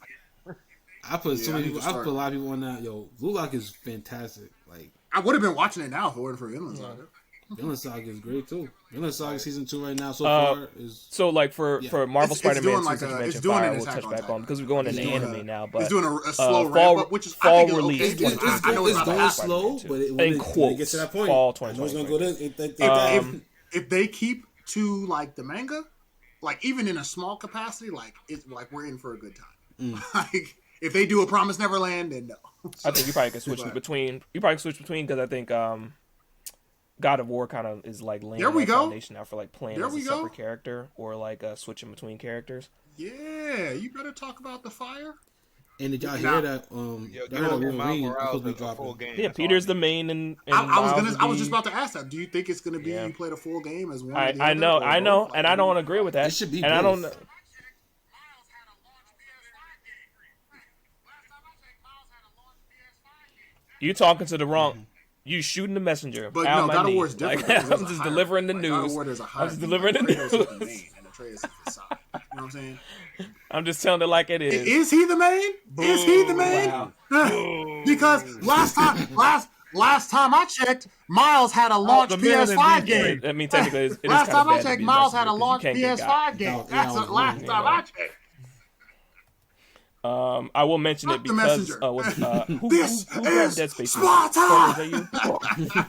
I put so Yeah, I many need people. to I start. put a lot of people on that. Yo, Blue Lock is fantastic. Like I would have been watching it now if it weren't for Vinland Saga. Vinland Saga is great too. Vinland Saga season 2 right now so Uh, far is. So like for Marvel It's Spider-Man, doing like since you a- mentioned it's doing Fire, an we'll Attack touch on back Titan. on because we're going It's into doing anime now. But It's doing a slow fall- ramp up, which is fall I think release it's okay. 2022. I know it's about going that. slow, but it, In when it quotes, gets to that point, fall I know it's gonna go 2023. there. If they keep to like the manga, like even in a small capacity, like it's like we're in for a good time. Like If they do a Promise Neverland, then no. I think you probably could switch between. You probably switch between because I think God of War kind of is like laying that foundation out for like playing as a separate character or like switching between characters. Yeah, you better talk about the fire. And did y'all hear that? Yeah, Peter's the main, and I was just about to ask that. Do you think it's gonna be you play the full game as one? I know, and I don't agree with that. It should be, and I don't know. You talking to the wrong? You shooting the messenger. But no, God of War is different. Like, I'm just delivering the news. God of War, there's a higher. I'm just delivering the news. And Atreus is the side. You know what I'm saying? I'm just telling it like it is. Is he the main? Is he the main? Wow. Because last time I checked, Miles had a launch PS5 game. I mean, technically, it is last kind of time I bad checked, to be Miles messenger had a launch 'cause you can't get PS5 game. That's the last time I checked. I will mention it because who grabbed Dead Space? Sparta!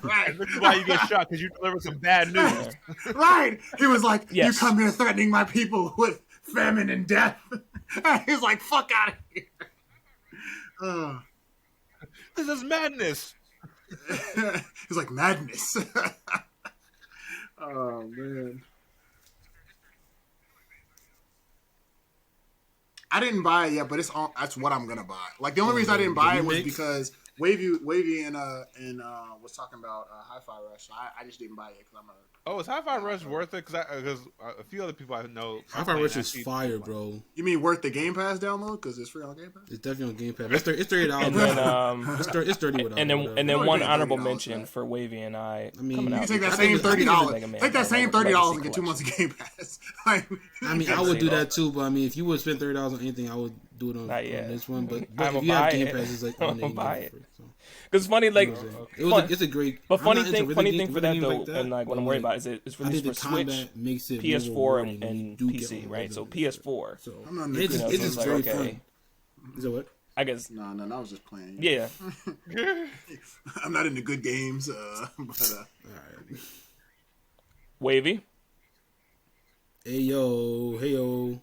Right. This is why you get shot, because you deliver some bad news. Right. He was like, Yes. you come here threatening my people with famine and death. He was like, fuck out of here. This is madness. He's like, madness. Oh, man. I didn't buy it yet, but that's what I'm gonna buy. Like the only reason I didn't buy it was because Wavey and was talking about Hi-Fi Rush. So I just didn't buy it because I'm a. Oh, is Hi-Fi Rush worth it? Because a few other people I know. Hi-Fi Rush is fire, bro. You mean worth the Game Pass download because it's free on Game Pass? It's definitely on Game Pass. It's $30. And then it's $30 without. and then one honorable mention for Wavey and I. mean, coming You out can take that because same $30. Mega Take that same $30 Legacy and get 2 months of collection. Game Pass. Like, I mean, I would do that too, but I mean, if you would spend $30 on anything, I would do it on this one. But I'ma if you have buy Game it. Pass, it's like I'ma buy it. So. Because funny, like, It's a great. but I'm funny not into thing for that games though, like that, and like what I'm worried about is it's I think released the for Switch, combat makes it PS4, more and rewarding when you do PC, get right? So all of it. PS4. So I'm not it's into just like, very okay. fun. Is it what? I guess. No, I was just playing. Yeah. I'm not into good games, but All right. Wavy. Hey yo.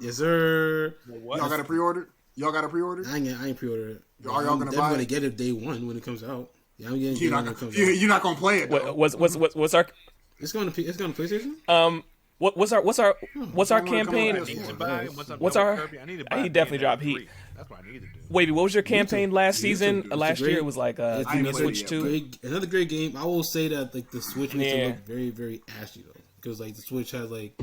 Yes sir. What? y'all got a pre-order? I ain't pre-ordered it. Are y'all gonna I'm buy gonna it? get it day one when it comes out. Yeah, I'm getting it You're when not, it comes out. you're not gonna play it. Though. What's our It's going to PlayStation. what's our campaign? I need to buy. What's our? Kirby, I need to buy. He definitely dropped heat. That's what I need to do. Wavy, what was your campaign last season? It's a Last great- year it was like it's I ain't Nintendo played Switch it 2. Another great game. I will say that like the Switch makes Yeah. it look very, very ashy though, because like the Switch has like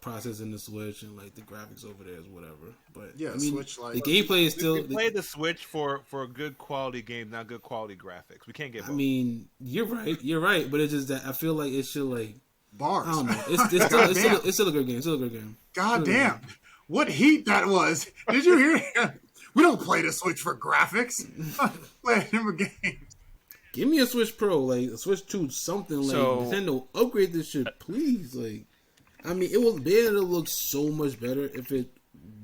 processing the Switch and like the graphics over there is whatever. But Yeah, I mean, Switch, like- the gameplay is still. We can play the Switch for a good quality game, not good quality graphics. We can't get both. I mean, you're right, but it's just that I feel like it should like Bars. I don't know. It's still a good game. God damn. What heat that was. Did you hear? We don't play the Switch for graphics. Play him a game. Give me a Switch Pro, like a Switch 2, something like So- Nintendo. Upgrade this shit, please. Like, I mean, it would be able to look so much better if it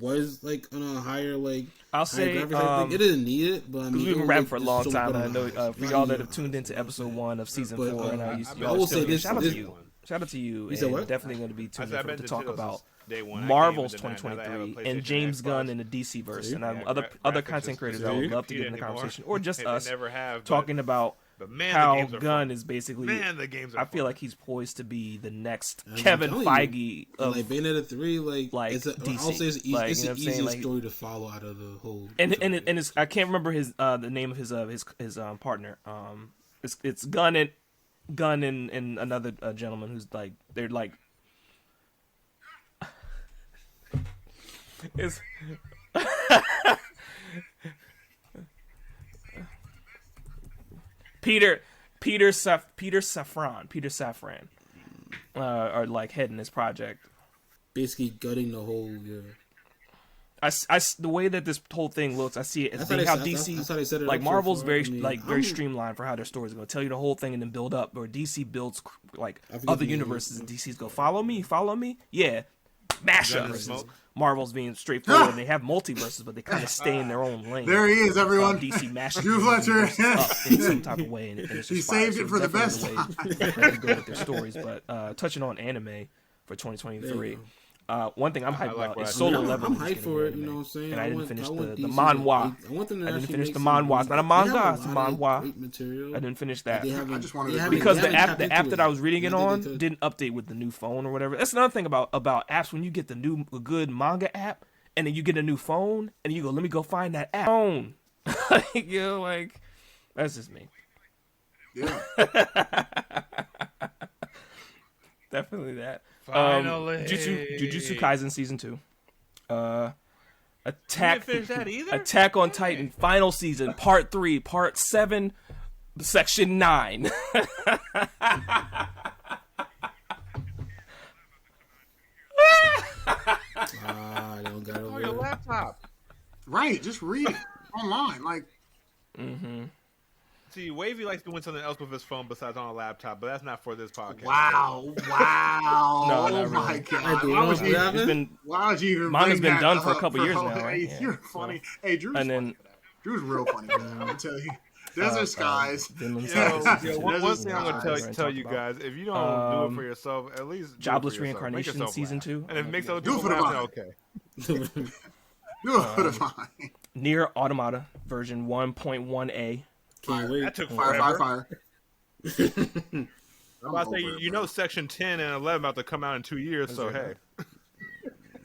was like on a higher like. I'll say, graphics, I think. It didn't need it, but I mean, Because we've it been would rapping look for a just long so time, much and I know better. for y'all that have tuned into episode 1 of season 4, and I will say this- shout out this- to you. Shout out to you. You said And what? definitely going to be tuned in to talk about day one. Marvel's I can't even deny that I have a 2023 and PlayStation James Xbox. Gunn in the DC verse, and Yeah, other graphics content just creators I don't would love to compete get in the anymore. conversation, or just And they us never have, but- talking about But man, the how games are Gunn fun. is basically. Man, the games are I feel fun. like he's poised to be the next I'm Kevin telling Feige you. of like Bayonetta 3, like it's DC. I'll say it's, Like, it's you know the what I'm saying? easiest Like- story to follow out of the whole. and it's, I can't remember his the name of his partner. It's Gunn and another gentleman who's like they're like it's Peter Safran are like heading this project. basically gutting the whole. The way that this whole thing looks, I see it as That's how being they- how that's- DC, that's how they set it like up so Marvel's far. very I mean, very I'm- streamlined for how their stories go. Tell you the whole thing and then build up. Or DC builds like I forget other the name. universes, and DC's go follow me, yeah, mash Gun up. and Versus smoke. Marvel's being straightforward, and they have multiverses, but they kind of stay in their own lane. There he is, everyone. DC mashes Drew these Fletcher. universes up in some type of way, and it's just He fire. saved So it for the definitely best way that they go with their stories. But touching on anime for 2023. One thing I'm I hyped like about what is I Solo see. Leveling. I'm is hyped getting for an it. You know anime. what I'm saying? And I didn't finish the DC manhwa. I want them to I didn't actually finish make the some manhwa. It's not a they manga. have It's a lot of manhwa. great material. I didn't finish But that. they haven't, just wanted they to haven't- Because they the haven't app tapped that into I was reading And it I think on they could. didn't update with the new phone or whatever. That's another thing about apps. When you get a good manga app and then you get a new phone and you go, let me go find that app. Phone. Like that's just me. Yeah. Definitely that. Finally. Jujutsu Kaisen season 2. Didn't finish that either? Attack on Titan final season part 3 part 7 section 9. I don't got On over your it. laptop. Right. Just read it online. Like, See, Wavey likes doing something else with his phone besides on a laptop, but that's not for this podcast. wow. No, Oh not my really. God. I do. Why would What you, happened? It's been why would you even Mine has bring been that done for a up couple years now, Hey, right? Yeah, you're funny. Hey, Drew's And funny then- for that. Drew's real funny for that. I'm gonna tell you. Desert skies. Vinland Yo, Saga one Desert thing I'm Skies. gonna tell you guys: if you don't do it for yourself, at least do it Jobless for yourself. Make Reincarnation yourself season laugh. 2. And if it makes other Do it people for the laugh, then vibe. okay. Do it for the fine. Nier Automata version 1.1a. Can't wait. That took Fire, forever. fire. I'm about to say, you know, Section 10 and 11 about to come out in 2 years, so right. hey.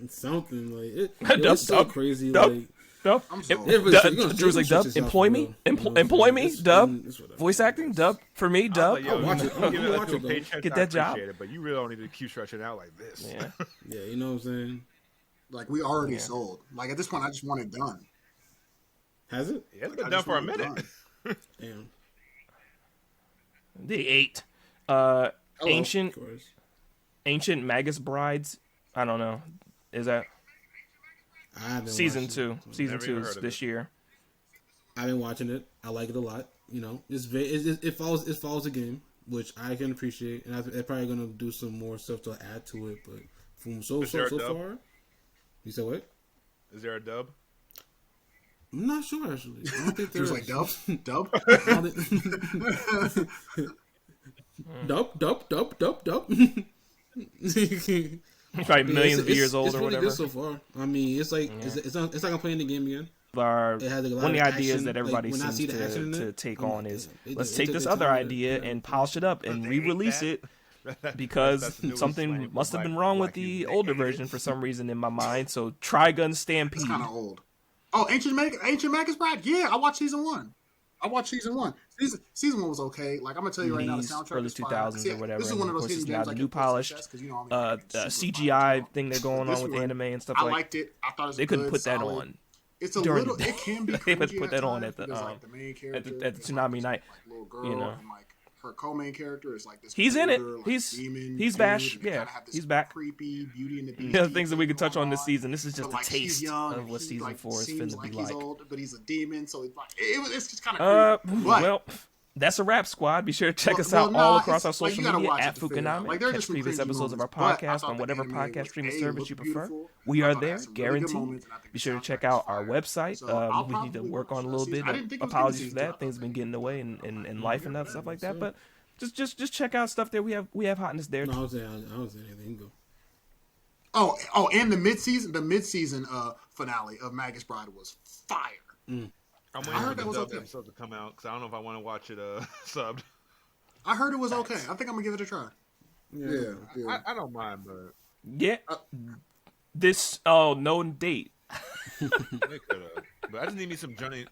It's something like it. Dub, It's so dub, crazy. dub. Like Dub. I'm so- Yeah, but you're gonna- Drew's like, you're Dub, gonna shut yourself employ for me? real. You know what I'm Employ saying? me? It's- Dub? it's whatever. Voice acting? Dub? For me? Dub? Like, yo, I'll watch it. you give I'll us watch a it, though. paycheck, Get I that job. appreciate it, but you really don't need to keep stretching it out like this. Yeah. Yeah, you know what I'm saying? Like, we already sold. Like, at this point, I just want it done. Has it? Yeah, it's Like, been I done just for a want it minute. done. Damn. The 8. Of course. Ancient Magus Brides. I don't know. Is that I haven't season watched 2? It. Season Never 2 even is heard of this it. year. I've been watching it. I like it a lot. You know, it follows the game, which I can appreciate, and they're probably gonna do some more stuff to add to it. But from so Is there a dub? far, you said what? Is there a dub? I'm not sure actually. I don't think Drew's there's like, Dub? Dub. Probably millions of years old it's or really whatever. good so far. I mean, it's like it's like I'm playing the game again. Our, It has, like, a lot one of the of ideas action. that everybody Like, when I seems see the action in to it, take I'm on like, is damn, let's they take took this their other time with it. idea Yeah. and polish it up and They ate re-release that. it That's because the newest something slang for must have been black- wrong black with the youth. They older ate it. version for some reason in my mind. So Trigun Stampede. It's kind of old. Oh, Ancient Magus Bride? Yeah, I watched season 1. Season 1 was okay. Like, I'm going to tell you right now, the These soundtrack early is fire. 2000s See, or whatever. This is And one of of those course, it's hidden now gems the I new can pull polished success 'cause, you know, I'm like, super CGI fine. thing they're going This on with one, anime and stuff I like. liked it. I thought it was They couldn't good, put that solid. on. It's a during little. the It can be They would cringy put that on times at the, because, like, the main character at the is, Tsunami like, night, this, like, little girl, you know. and like her co-main character is like this. He's in it. older, like, He's demon Bash. dude, and they Yeah, kinda have this he's back. Creepy Beauty and the Beast. The things that we could touch going on this season. This is just But, a like, he's taste young, of what he, season like, 4 is seems finna be he's like. old, but he's a demon, so it's just kind of creepy. But, Well, that's a wrap, squad. Be sure to check us well, out nah, all across our it's- like, social you gotta media watch at it to figure it out. Phucaname. Like, there are Catch just some previous cringy episodes of our moments, but I podcast thought on the whatever anime podcast was, streaming A, service looked you prefer. beautiful. We I are thought it there, had some really good guaranteed. moments, and I think Be the sure to soundtrack check is out our fire. website. So I'll We need to probably work watch on a the little bit. season. I didn't think it was Apologies season for that. two. Things have been getting in the way in life and stuff like that. But just check out stuff there. We have hotness there. No, I was saying anything. Go. Oh, and the mid-season finale of Magus Bride was fire. I'm I waiting heard for that the was dub okay. episode to come out because I don't know if I want to watch it subbed. I heard it was okay. I think I'm gonna give it a try. Yeah. I don't mind, but Yeah. No date. they could have. But I just need me some Johnny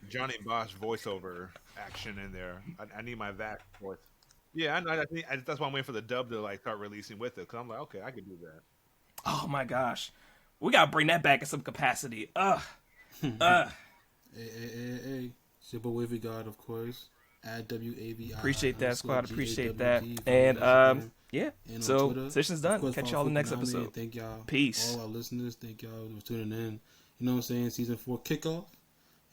Bosch voiceover action in there. I need my Vac voice. Yeah, I think that's why I'm waiting for the dub to like start releasing with it. Because I'm like, okay, I can do that. Oh my gosh, we gotta bring that back in some capacity. Hey. Super Wavy God, of course. At WAVI. Appreciate that, squad. Appreciate that. GAWD, And Instagram, yeah. and on So Twitter. session's Of done. course, Catch follow y'all in the next Phucaname. episode. Thank y'all. Peace. All our listeners, thank y'all for tuning in. You know what I'm saying? Season 4 kickoff.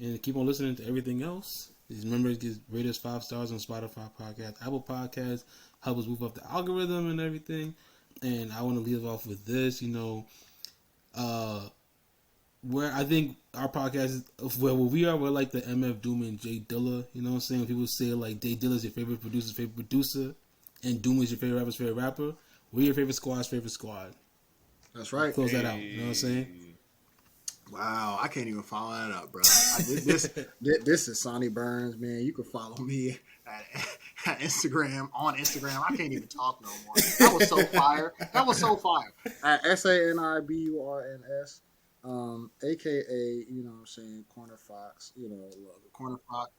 And keep on listening to everything else. Just remember to rate us 5 stars on Spotify podcast, Apple Podcasts. Help us move up the algorithm and everything. And I want to leave off with this, where I think our podcast is where we are, we're like the MF Doom and Jay Dilla. You know what I'm saying? When people say like Jay Dilla is your favorite producer, and Doom is your favorite rapper's favorite rapper. We're your favorite squad's favorite squad. That's right. Close that out. You know what I'm saying? Wow, I can't even follow that up, bro. This is Sonny Burns, man. You can follow me at Instagram, on Instagram. I can't even talk no more. That was so fire. At SANIBURNS, AKA, you know what I'm saying, Corner Fox, Corner Fox.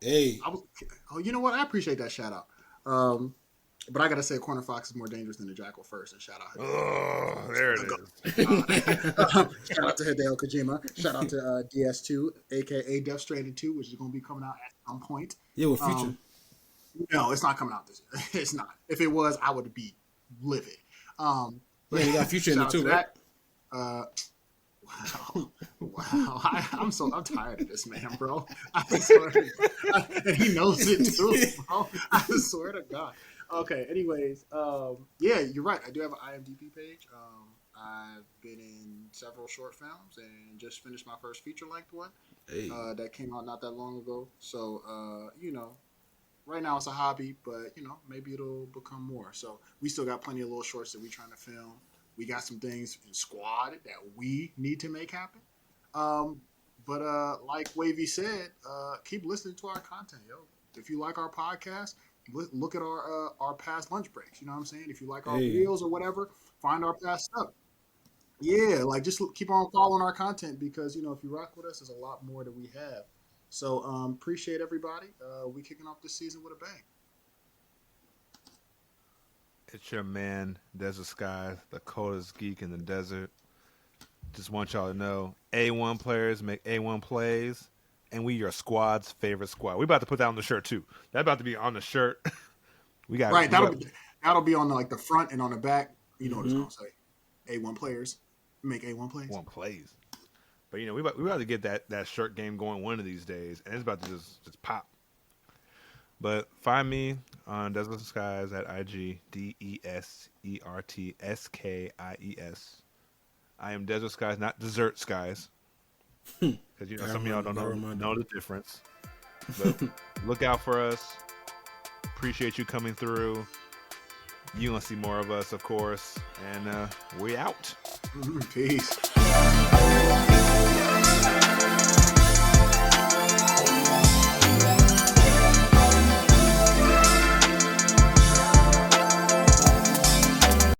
Hey. You know what? I appreciate that shout out. But I gotta say, Corner Fox is more dangerous than the Jackal first. And shout out. Oh, there it is. Shout out to Hideo Kojima. Shout out to DS2, aka Death Stranding 2, which is gonna be coming out at some point. Yeah, with Future. No, it's not coming out this year. It's not. If it was, I would be livid. Yeah, you got Future in it too, right? Wow. I'm tired of this man, bro. I swear and he knows it too, bro. I swear to God. Okay, anyways, yeah, you're right. I do have an IMDb page. I've been in several short films and just finished my first feature-length one that came out not that long ago. So, right now it's a hobby, but, maybe it'll become more. So we still got plenty of little shorts that we're trying to film. We got some things in squad that we need to make happen. But like Wavey said, keep listening to our content, yo. If you like our podcast, look at our past lunch breaks. You know what I'm saying? If you like our videos or whatever, find our past stuff. Yeah, just keep on following our content because, if you rock with us, there's a lot more that we have. So appreciate everybody. We kicking off this season with a bang. It's your man, Desert Skies, the coldest geek in the desert. Just want y'all to know, A1 players make A1 plays. And we your squad's favorite squad. We about to put that on the shirt too. That about to be on the shirt. We got right. That'll be on the front and on the back. You know what it's gonna say. A1 players make A1 plays. A1 plays. But we about to get that shirt game going one of these days, and it's about to just pop. But find me on Desert Skies at IG DESERTSKIES. I am Desert Skies, not Desert Skies. Because some of y'all don't know the difference. But look out for us. Appreciate you coming through. You gonna see more of us, of course. And we out. Peace.